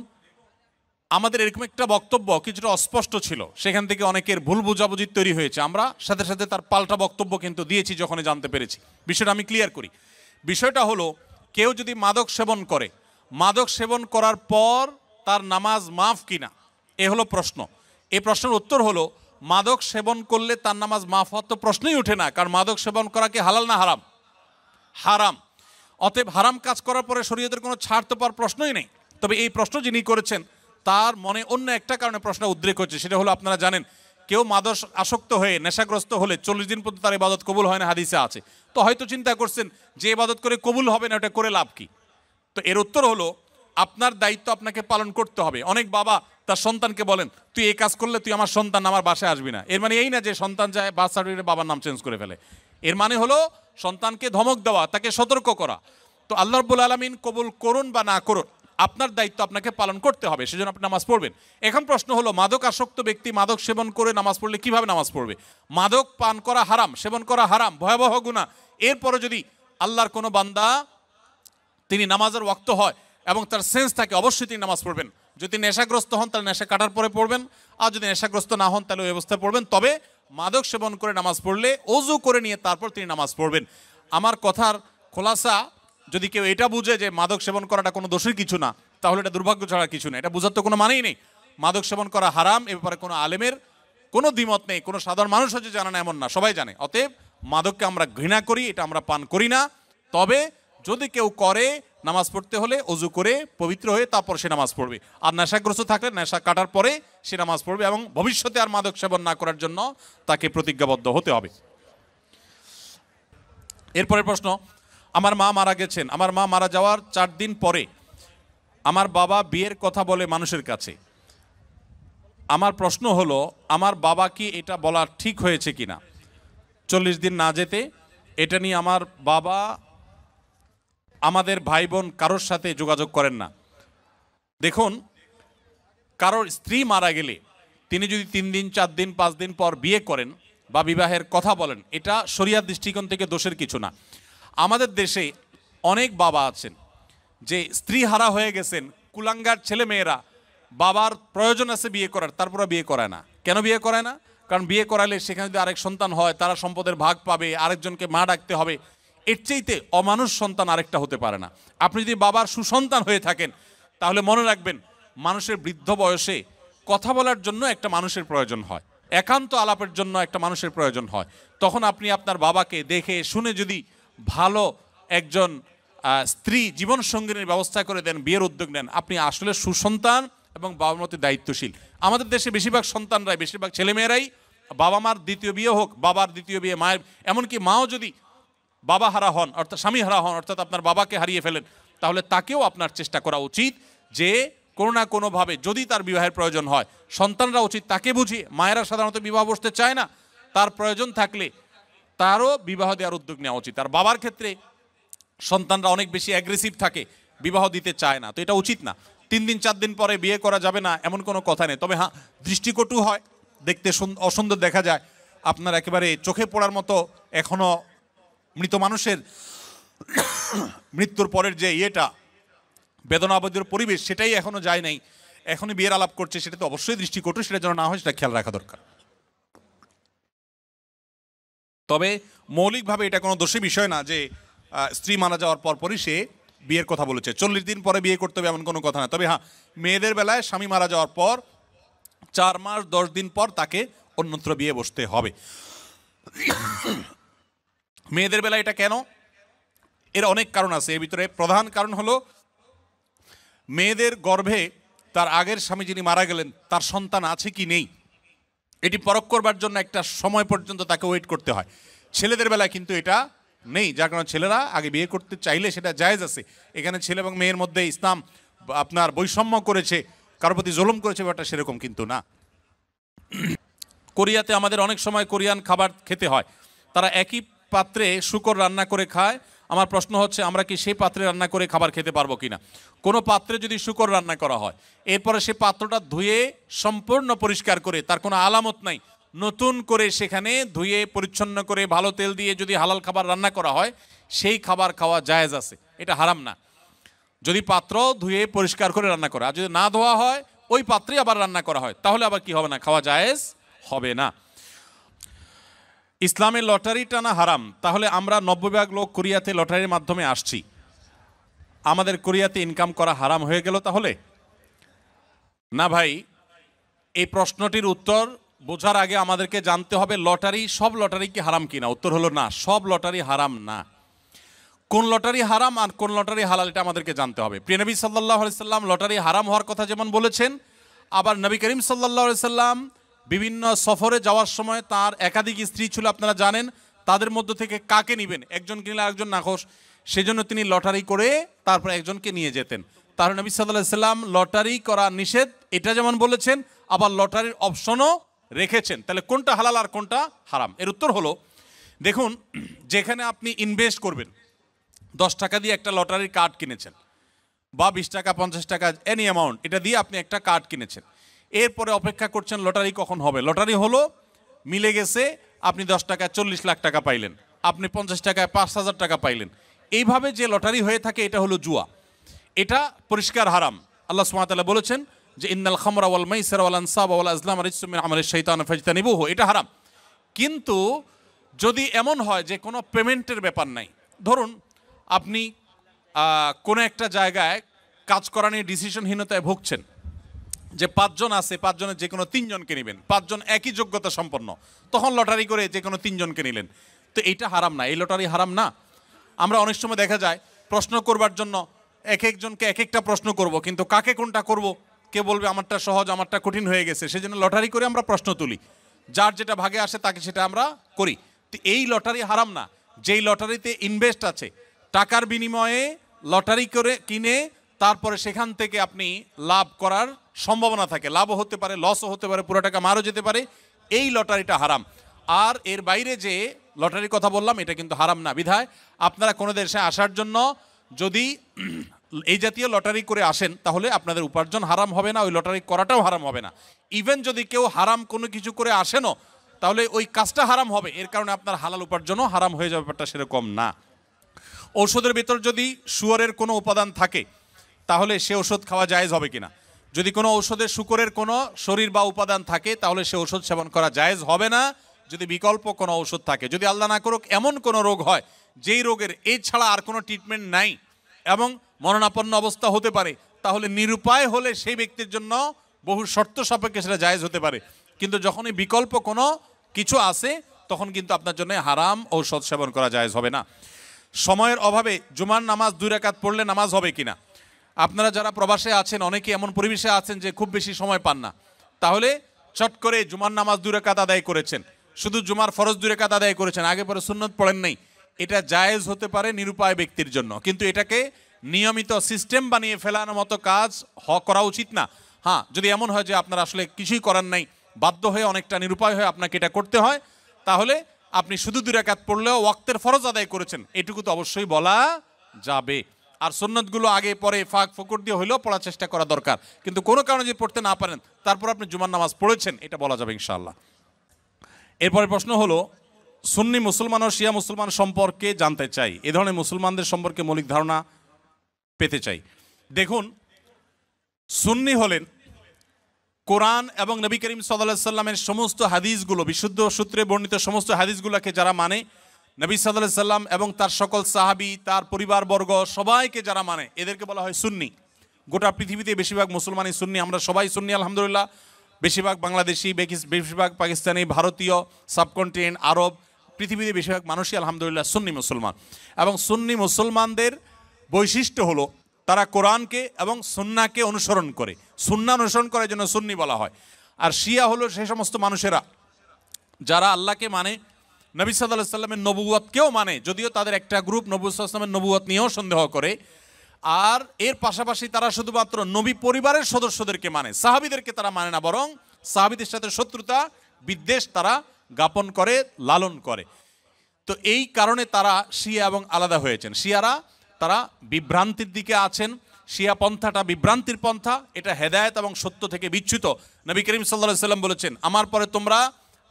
আমাদের এরকম একটা বক্তব্য কিছুটা অস্পষ্ট ছিল, সেখান থেকে অনেকের ভুল বুঝাবুঝি তৈরি হয়েছে। আমরা সাথে সাথে তার পাল্টা বক্তব্য কিন্তু দিয়েছি যখনই জানতে পেরেছি। বিষয়টা আমি ক্লিয়ার করি। বিষয়টা হলো, কেউ যদি মাদক সেবন করে, মাদক সেবন করার পর তার নামাজ মাফ কিনা, এ হলো প্রশ্ন। এই প্রশ্নের উত্তর হলো, মাদক সেবন করলে তার নামাজ মাফ হওয়ার তো প্রশ্নই ওঠে না, কারণ মাদক সেবন করা কি হালাল না হারাম? হারাম। অতএব হারাম কাজ করার পরে শরীয়তের কোনো ছাড় তো পাওয়ার প্রশ্নই নেই। তবে এই প্রশ্ন যিনি করেছেন তার মনে অন্য একটা কারণে প্রশ্ন উদ্রেক হচ্ছে। সেটা হলো, আপনারা জানেন কেউ মাদক আসক্ত হয়ে নেশাগ্রস্ত হলে 40 দিন পর্যন্ত তার ইবাদত কবুল হয় না, হাদিসে আছে। তো হয়তো চিন্তা করছেন যে ইবাদত করে কবুল হবে না, ওটা করে লাভ কি? তো এর উত্তর হলো, আপনার দায়িত্ব আপনাকে পালন করতে হবে। অনেক বাবা তার সন্তানকে বলেন, তুই এই কাজ করলে তুই আমার সন্তান আমার বাসায় আসবি না। এর মানে এই না যে সন্তান যায় বার্থ সার্টিফিকেটে বাবার নাম চেঞ্জ করে ফেলে। এর মানে হলো সন্তানকে ধমক দেওয়া, তাকে সতর্ক করা। তো আল্লাহ রাব্বুল আলামিন কবুল করুন বা না করুন, আপনার দায়িত্ব আপনাকে পালন করতে হবে, সেজন্য আপনি নামাজ পড়বেন। এখন প্রশ্ন হলো, মাদক আসক্ত ব্যক্তি মাদক সেবন করে নামাজ পড়লে কিভাবে নামাজ পড়বে? মাদক পান করা হারাম, সেবন করা হারাম, ভয়াবহ গুনাহ। এরপরে যদি আল্লাহর কোনো বান্দা তিনি নামাজের ওয়াক্ত হয় এবং তার সেন্স থাকে, অবশ্যই তিনি নামাজ পড়বেন। যদি নেশাগ্রস্ত হন তাহলে নেশা কাটার পরে পড়বেন, আর যদি নেশাগ্রস্ত না হন তাহলে ওই অবস্থায় পড়বেন। তবে মাদক সেবন করে নামাজ পড়লে ওযু করে নিয়ে তারপর তিনি নামাজ পড়বেন। আমার কথার খোলাসা, যদি কেউ এটা বুঝে যে মাদক সেবন করাটা কোনো দোষের কিছু না, তাহলে এটা দুর্ভাগ্য ছাড়া কিছু না। এটা বোঝার তো কোনো মানেই নেই। মাদক সেবন করা হারাম, এ ব্যাপারে কোনো আলেমের কোনো দ্বিমত নেই, কোনো সাধারণ মানুষ হচ্ছে জানে না এমন না, সবাই জানে। অতএব মাদককে আমরা ঘৃণা করি, এটা আমরা পান করি না। তবে যদি কেউ করে, নামাজ পড়তে হলে ওযু করে পবিত্র হয়ে তারপর সে নামাজ পড়বে। আর নেশাগ্রস্ত থাকলে নেশা কাটার পরে সে নামাজ পড়বে, এবং ভবিষ্যতে আর মাদক সেবন না করার জন্য তাকে প্রতিজ্ঞাবদ্ধ হতে হবে। এরপরের প্রশ্ন, আমার মা মারা গেছেন, আমার মা মারা যাওয়ার 4 দিন পরে আমার বাবা বিয়ের কথা বলে মানুষের কাছে। আমার প্রশ্ন হলো, আমার বাবা কি এটা বলা ঠিক হয়েছে কিনা 40 দিন না যেতে? এটা নিয়ে আমার বাবা আমাদের ভাই বোন কারোর সাথে যোগাযোগ করেন না। দেখুন, কারোর স্ত্রী মারা গেলে তিনি যদি 3 দিন 4 দিন 5 দিন পর বিয়ে করেন বা বিবাহের কথা বলেন, এটা শরিয়ার দৃষ্টিকোণ থেকে দোষের কিছু না। আমাদের দেশে অনেক বাবা আছেন যে স্ত্রী হারা হয়ে গেছেন, কুলাঙ্গার ছেলে মেয়েরা বাবার প্রয়োজন আছে বিয়ে করার, তারপরে বিয়ে করায় না। কেন বিয়ে করায় না? কারণ বিয়ে করালে সেখানে যদি আরেক সন্তান হয়, তারা সম্পদের ভাগ পাবে, আরেকজনকে মা ডাকতে হবে। এর চাইতে অমানুষ সন্তান আরেকটা হতে পারে না। আপনি যদি বাবার সুসন্তান হয়ে থাকেন, তাহলে মনে রাখবেন, মানুষের বৃদ্ধ বয়সে কথা বলার জন্য একটা মানুষের প্রয়োজন হয়, একান্ত আলাপের জন্য একটা মানুষের প্রয়োজন হয়। তখন আপনি আপনার বাবাকে দেখে শুনে যদি ভালো একজন স্ত্রী জীবন সঙ্গিনীর ব্যবস্থা করে দেন, বিয়ের উদ্যোগ নেন, আপনি আসলে সুসন্তান এবং বাবার মতো দায়িত্বশীল। আমাদের দেশে বেশিরভাগ সন্তানরাই, বেশিরভাগ ছেলেমেয়েরাই বাবা মার দ্বিতীয় বিয়ে হোক, বাবার দ্বিতীয় বিয়ে, মায়ের, এমনকি মাও যদি বাবা হারা হন, অর্থাৎ স্বামী হারা হন, অর্থাৎ আপনার বাবাকে হারিয়ে ফেলেন, তাহলে তাকেও আপনার চেষ্টা করা উচিত যে কোনো না কোনোভাবে যদি তার বিবাহের প্রয়োজন হয়, সন্তানরা উচিত তাকে বুঝিয়ে, মায়েরা সাধারণত বিবাহ বসতে চায় না, তার প্রয়োজন থাকলে তারও বিবাহ দেওয়ার উদ্যোগ নেওয়া উচিত। আর বাবার ক্ষেত্রে সন্তানরা অনেক বেশি অ্যাগ্রেসিভ থাকে, বিবাহ দিতে চায় না, তো এটা উচিত না। 3 দিন 4 দিন পরে বিয়ে করা যাবে না এমন কোনো কথা নেই। তবে হ্যাঁ, দৃষ্টিকটু হয়, দেখতে অসুন্দর দেখা যায়, আপনার একেবারে চোখে পড়ার মতো এখনো মৃত মানুষের মৃত্যুর পরের যে ইয়েটা বেদনাবদের পরিবেশ, সেটাই এখনো যায় নাই, এখনই বিয়ের আলাপ করছে, সেটা তো অবশ্যই দৃষ্টিকটু, সেটা যেন না হয় সেটা খেয়াল রাখা দরকার। তবে মৌলিকভাবে এটা কোনো দোষী বিষয় না যে স্ত্রী মারা যাওয়ার পরপরই সে বিয়ের কথা বলেছে। 40 দিন পরে বিয়ে করতে হবে এমন কোনো কথা না। তবে হ্যাঁ, মেয়েদের বেলায় স্বামী মারা যাওয়ার পর 4 মাস 10 দিন পর তাকে অন্যত্র বিয়ে বসতে হবে। মেয়েদের বেলায় এটা কেন? এর অনেক কারণ আছে। এর ভিতরে প্রধান কারণ হলো, মেয়েদের গর্ভে তার আগের স্বামী যিনি মারা গেলেন তার সন্তান আছে কি নেই, এটি পরখ করবার জন্য একটা সময় পর্যন্ত তাকে ওয়েট করতে হয়। ছেলেদের বেলায় কিন্তু এটা নেই, যার কারণে ছেলেরা আগে বিয়ে করতে চাইলে সেটা জায়েজ আছে। এখানে ছেলে এবং মেয়ের মধ্যে ইসলাম আপনার বৈষম্য করেছে, কারোর প্রতি জুলুম করেছে, ব্যাপারটা সেরকম কিন্তু না। কোরিয়াতে আমাদের অনেক সময় কোরিয়ান খাবার খেতে হয়, তারা একই পাত্রে শূকর রান্না করে খায়। আমার প্রশ্ন হচ্ছে, আমরা কি সেই পাত্রে রান্না করে খাবার খেতে পারবো কিনা? কোনো পাত্রে যদি শূকর রান্না করা হয়, এরপরে সে পাত্রটা ধুয়ে সম্পূর্ণ পরিষ্কার করে, তার কোনো আলামত নাই, নতুন করে সেখানে ধুয়ে পরিচ্ছন্ন করে ভালো তেল দিয়ে যদি হালাল খাবার রান্না করা হয়, সেই খাবার খাওয়া জায়েজ আছে, এটা হারাম না। যদি পাত্র ধুয়ে পরিষ্কার করে রান্না করা, আর যদি না ধোয়া হয় ওই পাত্রেই আবার রান্না করা হয়, তাহলে আবার কি হবে না? খাওয়া জায়েজ হবে না। ইসলামে লটারি টানা হারাম, তাহলে আমরা 90% লোক কোরিয়াতে লটারির মাধ্যমে আসছি, আমাদের কোরিয়াতে ইনকাম করা হারাম হয়ে গেল তাহলে? না ভাই, এই প্রশ্নটির উত্তর বোঝার আগে আমাদেরকে জানতে হবে লটারি, সব লটারি কি হারাম কিনা। উত্তর হলো না, সব লটারি হারাম না। কোন লটারি হারাম আর কোন লটারি হালাল এটা আমাদেরকে জানতে হবে। প্রিয় নবী সাল্লাল্লাহু আলাইহি সাল্লাম লটারি হারাম হওয়ার কথা যেমন বলেছেন, আবার নবী করিম সাল্লাল্লাহু আলাইহি সাল্লাম বিভিন্ন সফরে যাওয়ার সময় তার একাধিক স্ত্রী ছিল, আপনারা জানেন, তাদের মধ্য থেকে কাকে নেবেন, একজন কিনলে আরেকজন নাখোশ, সেজন্য তিনি লটারি করে তারপর একজনকে নিয়ে যেতেন। তার নবী সাল্লাল্লাহু আলাইহি সাল্লাম লটারি করা নিষেধ এটা যেমন বলেছেন, আবার লটারির অপশনও রেখেছেন। তাহলে কোনটা হালাল আর কোনটা হারাম? এর উত্তর হলো, দেখুন, যেখানে আপনি ইনভেস্ট করবেন, 10 টাকা দিয়ে একটা লটারির কার্ড কিনেছেন, বা 20 টাকা 50 টাকা এনি অ্যামাউন্ট, এটা দিয়ে আপনি একটা কার্ড কিনেছেন, এরপরে অপেক্ষা করছেন লটারি কখন হবে। লটারি হলো, মিলে গেছে, আপনি 10 টাকায় 40 লাখ টাকা পাইলেন, আপনি 50 টাকায় 5,000 টাকা পাইলেন। এইভাবে যে লটারি হয়ে থাকে এটা হলো জুয়া, এটা পরিষ্কার হারাম। আল্লাহ সুবহানাহু ওয়া তাআলা বলেছেন যে ইন্নাল খামরা ওয়াল মাইসিরা ওয়াল আনসাবা ওয়াল আজলাম রিজসুম মিন আমালিশ শাইতান ফাজতানিবুহু, এটা হারাম। কিন্তু যদি এমন হয় যে কোনো পেমেন্টের ব্যাপার নাই, ধরুন আপনি কোনো একটা জায়গায় কাজ করা নিয়ে ডিসিশনহীনতায় ভুগছেন, যে 5 জন আছে, 5 জনের যে কোনো 3 জনকে নেবেন, 5 জন একই যোগ্যতা সম্পন্ন, তখন লটারি করে যে কোনো 3 জনকে নিলেন, তো এইটা হারাম না, এই লটারি হারাম না। আমরা অনেক সময় দেখা যায় প্রশ্ন করবার জন্য এক একজনকে এক একটা প্রশ্ন করব, কিন্তু কাকে কোনটা করব, কে বলবে আমারটা সহজ আমারটা কঠিন হয়ে গেছে, সেজন্য লটারি করে আমরা প্রশ্ন তুলি, যার যেটা ভাগে আসে তাকে সেটা আমরা করি। তো এই লটারি হারাম না। যেই লটারিতে ইনভেস্ট আছে, টাকার বিনিময়ে লটারি করে কিনে তারপরে সেখান থেকে আপনি লাভ করার সম্ভাবনা থাকে, লাভও হতে পারে, লসও হতে পারে, পুরো টাকা মারও যেতে পারে, এই লটারিটা হারাম। আর এর বাইরে যে লটারির কথা বললাম এটা কিন্তু হারাম না। বিধায় আপনারা কোনো দেশে আসার জন্য যদি এই জাতীয় লটারি করে আসেন, তাহলে আপনাদের উপার্জন হারাম হবে না, ওই লটারি করাটাও হারাম হবে না। ইভেন যদি কেউ হারাম কোনো কিছু করে আসেনও, তাহলে ওই কাজটা হারাম হবে, এর কারণে আপনার হালাল উপার্জনও হারাম হয়ে যাবে, ব্যাপারটা সেরকম না। ঔষধের ভিতর যদি শুয়োরের কোনো উপাদান থাকে, তাহলে সে ওষুধ খাওয়া জায়েজ হবে কিনা? যদি কোনো ঔষধে শূকরের কোনো শরীর বা উপাদান থাকে, তাহলে সে ওষুধ সেবন করা জায়েজ হবে না, যদি বিকল্প কোনো ওষুধ থাকে। যদি আল্লাহ না করুক এমন কোনো রোগ হয় যেই রোগের এছাড়া আর কোনো ট্রিটমেন্ট নাই এবং মরণাপন্ন অবস্থা হতে পারে, তাহলে নিরুপায় হলে সেই ব্যক্তির জন্য বহু শর্ত সাপেক্ষে সেটা জায়েজ হতে পারে। কিন্তু যখনই বিকল্প কোনো কিছু আছে, তখন কিন্তু আপনার জন্য হারাম ঔষধ সেবন করা জায়েজ হবে না। সময়ের অভাবে জুমার নামাজ 2 রাকাত পড়লে নামাজ হবে কিনা? আপনারা যারা প্রবাসে আছেন, অনেকে এমন পরিবেশে আছেন যে খুব বেশি সময় পান না, তাহলে চট করে জুমার নামাজ 2 রাকাত আদায় করেছেন, শুধু জুমার ফরজ 2 রাকাত আদায় করেছেন, আগে পরে সুন্নত পড়েন নাই, এটা জায়েজ হতে পারে নিরুপায় ব্যক্তির জন্য, কিন্তু এটাকে নিয়মিত সিস্টেম বানিয়ে ফেলানোর মতো কাজ করা উচিত না। হ্যাঁ, যদি এমন হয় যে আপনার আসলে কিছুই করার নাই, বাধ্য হয়ে অনেকটা নিরুপায় হয়ে আপনাকে এটা করতে হয়, তাহলে আপনি শুধু 2 রাকাত পড়লেও ওয়াক্তের ফরজ আদায় করেছেন, এটুকু তো অবশ্যই বলা যাবে। আর সুন্নতগুলো আগে পরে ফাঁক ফকর দিয়ে হইলেও পড়ার চেষ্টা করা দরকার, কিন্তু কোনো কারণে যদি পড়তে না পারেন তারপর আপনি জুমার নামাজ পড়েছেন, এটা বলা যাবে ইনশাআল্লাহ। এরপরে প্রশ্ন হলো, সুন্নি মুসলমান ও শিয়া মুসলমান সম্পর্কে জানতে চাই, এ ধরনের মুসলমানদের সম্পর্কে মৌলিক ধারণা পেতে চাই। দেখুন, সুন্নি হলেন কোরআন এবং নবী করিম সাল্লাল্লাহু আলাইহি সাল্লামের সমস্ত হাদিসগুলো, বিশুদ্ধ সূত্রে বর্ণিত সমস্ত হাদিসগুলোকে যারা মানে, নবী সাল্লাল্লাহু আলাইহি সাল্লাম এবং তার সকল সাহাবী, তার পরিবারবর্গ সবাইকে যারা মানে, এদেরকে বলা হয় সুন্নি। গোটা পৃথিবীতে বেশিরভাগ মুসলমানই সুন্নি, আমরা সবাই সুন্নি আলহামদুলিল্লাহ। বেশিরভাগ বাংলাদেশি, বেশিরভাগ পাকিস্তানি, ভারতীয়, সাবকন্টিনেন্ট, আরব, পৃথিবীতে বেশিরভাগ মানুষই আলহামদুলিল্লাহ সুন্নি মুসলমান। এবং সুন্নি মুসলমানদের বৈশিষ্ট্য হলো তারা কোরআনকে এবং সুন্নাহকে অনুসরণ করে, সুন্নাহ অনুসরণ করার জন্য সুন্নি বলা হয়। আর শিয়া হলো সেই সমস্ত মানুষেরা যারা আল্লাহকে মানে নবী সাল্লাল্লাহু আলাইহি সাল্লামের নবুয়তকেও মানে, যদিও তাদের একটা গ্রুপ নবী সাল্লাল্লাহু আলাইহি সাল্লামের নবুয়ত নিয়েও সন্দেহ করে। আর এর পাশাপাশি তারা শুধুমাত্র নবী পরিবারের সদস্যদেরকে মানে, সাহাবীদেরকে তারা মানে না, বরং সাহাবীদের সাথে শত্রুতা বিদ্বেষ তারা জ্ঞাপন করে, লালন করে। তো এই কারণে তারা শিয়া এবং আলাদা হয়েছেন। শিয়ারা তারা বিভ্রান্তির দিকে আছেন। শিয়া পন্থাটা বিভ্রান্তির পন্থা, এটা হেদায়েত এবং সত্য থেকে বিচ্যুত। নবী করিম সাল্লাল্লাহু আলাইহি সাল্লাম বলেছেন, আমার পরে তোমরা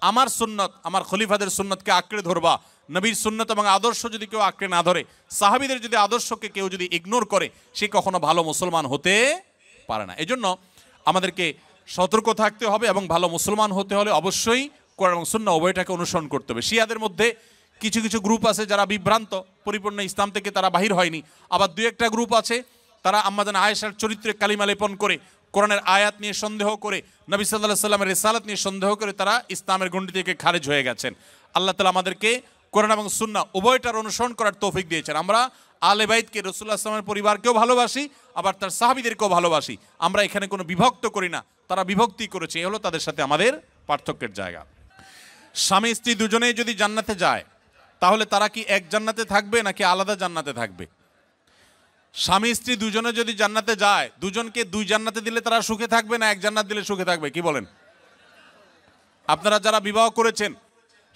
আমার সুন্নত, আমার খলিফাদের সুন্নতকে আঁকড়ে ধরবা। নবীর সুন্নত এবং আদর্শ যদি কেউ আঁকড়ে না ধরে, সাহাবীদের যদি আদর্শকে কেউ যদি ইগনোর করে, সে কখনো ভালো মুসলমান হতে পারে না। এজন্য আমাদেরকে সতর্ক থাকতে হবে এবং ভালো মুসলমান হতে হলে অবশ্যই কোরআন এবং সুন্নাহ উভয়টাকে অনুসরণ করতে হবে। শিয়াদের মধ্যে কিছু কিছু গ্রুপ আছে যারা বিভ্রান্ত, পরিপূর্ণ ইসলাম থেকে তারা বাহির হয়নি। আবার দুই একটা গ্রুপ আছে তারা আম্মাজান আয়েশার চরিত্রে কালিমা লেপন করে, কোরআনের আয়াত নিয়ে সন্দেহ করে, নবী সাল্লাল্লাহু আলাইহি সাল্লামের রিসালাত নিয়ে সন্দেহ করে তারা ইসলামের গণ্ডি থেকে খারিজ হয়ে গেছেন। আল্লাহ তাআলা আমাদেরকে কোরআন এবং সুন্নাহ উভয়টার অনুসরণ করার তৌফিক দিয়েছেন। আমরা আলে বাইতকে, রাসূলুল্লাহ সাল্লাল্লাহু আলাইহি ওয়াসাল্লামের পরিবারকেও ভালোবাসি, আবার তার সাহাবীদেরকেও ভালোবাসি। আমরা এখানে কোনো বিভক্ত করি না, তারা বিভক্তি করেছে, এ হলো তাদের সাথে আমাদের পার্থক্যের জায়গা। স্বামী স্ত্রী দুজনেই যদি জান্নাতে যায়, তাহলে তারা কি এক জান্নাতে থাকবে নাকি আলাদা জান্নাতে থাকবে? স্বামী স্ত্রী দুজনে যদি জান্নাতে যায়, দুজনকে দুই জান্নাতে দিলে তারা সুখে থাকবে না এক জান্নাত দিলে সুখে থাকবে? কি বলেন? আপনারা যারা বিবাহ করেছেন,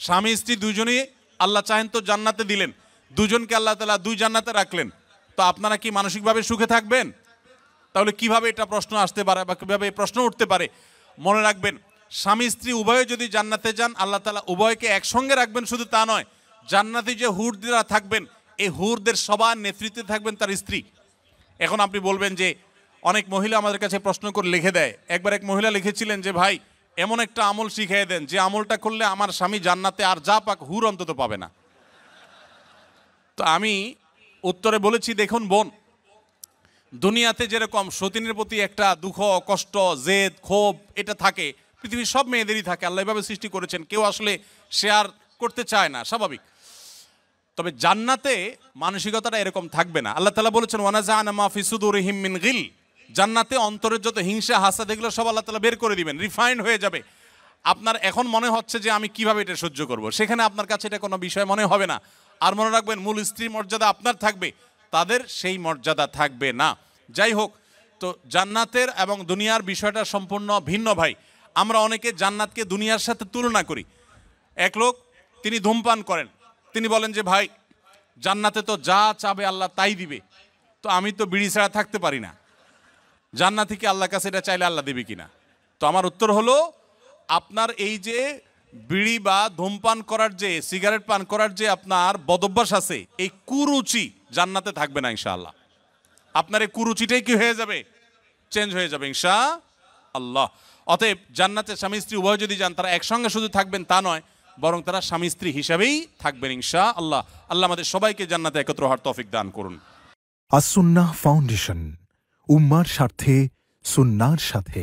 স্বামী স্ত্রী দুজনেই আল্লাহ চাহেন তো জান্নাতে দিলেন, দুজনকে আল্লাহ তাআলা দুই জান্নাতে রাখলেন, তো আপনারা কি মানসিকভাবে সুখে থাকবেন? তাহলে কিভাবে এটা প্রশ্ন আসতে পারে বা কিভাবে এই প্রশ্ন উঠতে পারে? মনে রাখবেন, স্বামী স্ত্রী উভয়ে যদি জান্নাতে যান, আল্লাহ তাআলা উভয়কে একসঙ্গে রাখবেন। শুধু তা নয়, জান্নাতে যে হুররা থাকবেন, এই হুরদের সবার নেতৃত্বে থাকবেন তার স্ত্রী। এখন আপনি বলবেন যে অনেক মহিলা আমাদের কাছে প্রশ্ন করে লিখে দেয়। একবার এক মহিলা লিখেছিলেন যে ভাই, এমন একটা আমল শিখিয়ে দেন যে আমলটা করলে আমার স্বামী জান্নাতে আর যা পাক হুর অন্তত পাবে না। তো আমি উত্তরে বলেছি, দেখুন বোন, দুনিয়াতে যেরকম সতীনের প্রতি একটা দুঃখ, কষ্ট, জেদ, ক্ষোভ এটা থাকে, পৃথিবীর সব মেয়েদেরই থাকে। আল্লাহ এভাবে সৃষ্টি করেছেন, কেউ আসলে শেয়ার করতে চায় না, স্বাভাবিক। তবে জান্নাতে মানসিকতাটা এরকম থাকবে না। আল্লাহ তাআলা বলেছেন, ওয়ানাযা'না মা ফি সুদুরিহিম মিন গিল, জান্নাতে অন্তরের যত হিংসা, হাসাদ এগুলো সব আল্লাহ তাআলা বের করে দিবেন, রিফাইন্ড হয়ে যাবে। আপনার এখন মনে হচ্ছে যে আমি কিভাবে এটা সহ্য করব, সেখানে আপনার কাছে এটা কোনো বিষয় মনে হবে না। আর মনে রাখবেন, মূল স্ত্রীর মর্যাদা আপনার থাকবে, তাদের সেই মর্যাদা থাকবে না। যাই হোক, তো জান্নাতের এবং দুনিয়ার বিষয়টা সম্পূর্ণ ভিন্ন ভাই। আমরা অনেকে জান্নাতকে দুনিয়ার সাথে তুলনা করি। এক লোক, তিনি ধূমপান করেন, তিনি বলেন যে ভাই, জান্নাতে তো যা চাবে আল্লাহ তাই দিবে, তো আমি তো বিড়ি ছাড়া থাকতে পারি না, জান্নাতে কি আল্লাহর কাছে এটা চাইলে আল্লাহ দেবে কিনা? তো আমার উত্তর হলো, আপনার এই যে বিড়ি বা ধূমপান করার যে, সিগারেট পান করার যে আপনার বদভ্যাস আছে, এই কুরুচি জান্নাতে থাকবে না ইনশাআল্লাহ। আপনার এই কুরুচিটাই কি হয়ে যাবে? চেঞ্জ হয়ে যাবে ইনশাআল্লাহ। অতএব জান্নাতে স্বামী স্ত্রী উভয় যদি যান, তারা একসঙ্গে শুধু থাকবেন তা নয়, বরং তারা স্বামী স্ত্রী হিসাবেই থাকবেন ইনশাআল্লাহ। আল্লাহ আমাদের সবাইকে জান্নাতে একত্র হওয়ার তৌফিক দান করুন। আস-সুন্নাহ ফাউন্ডেশন, উম্মার স্বার্থে সুন্নাহর সাথে।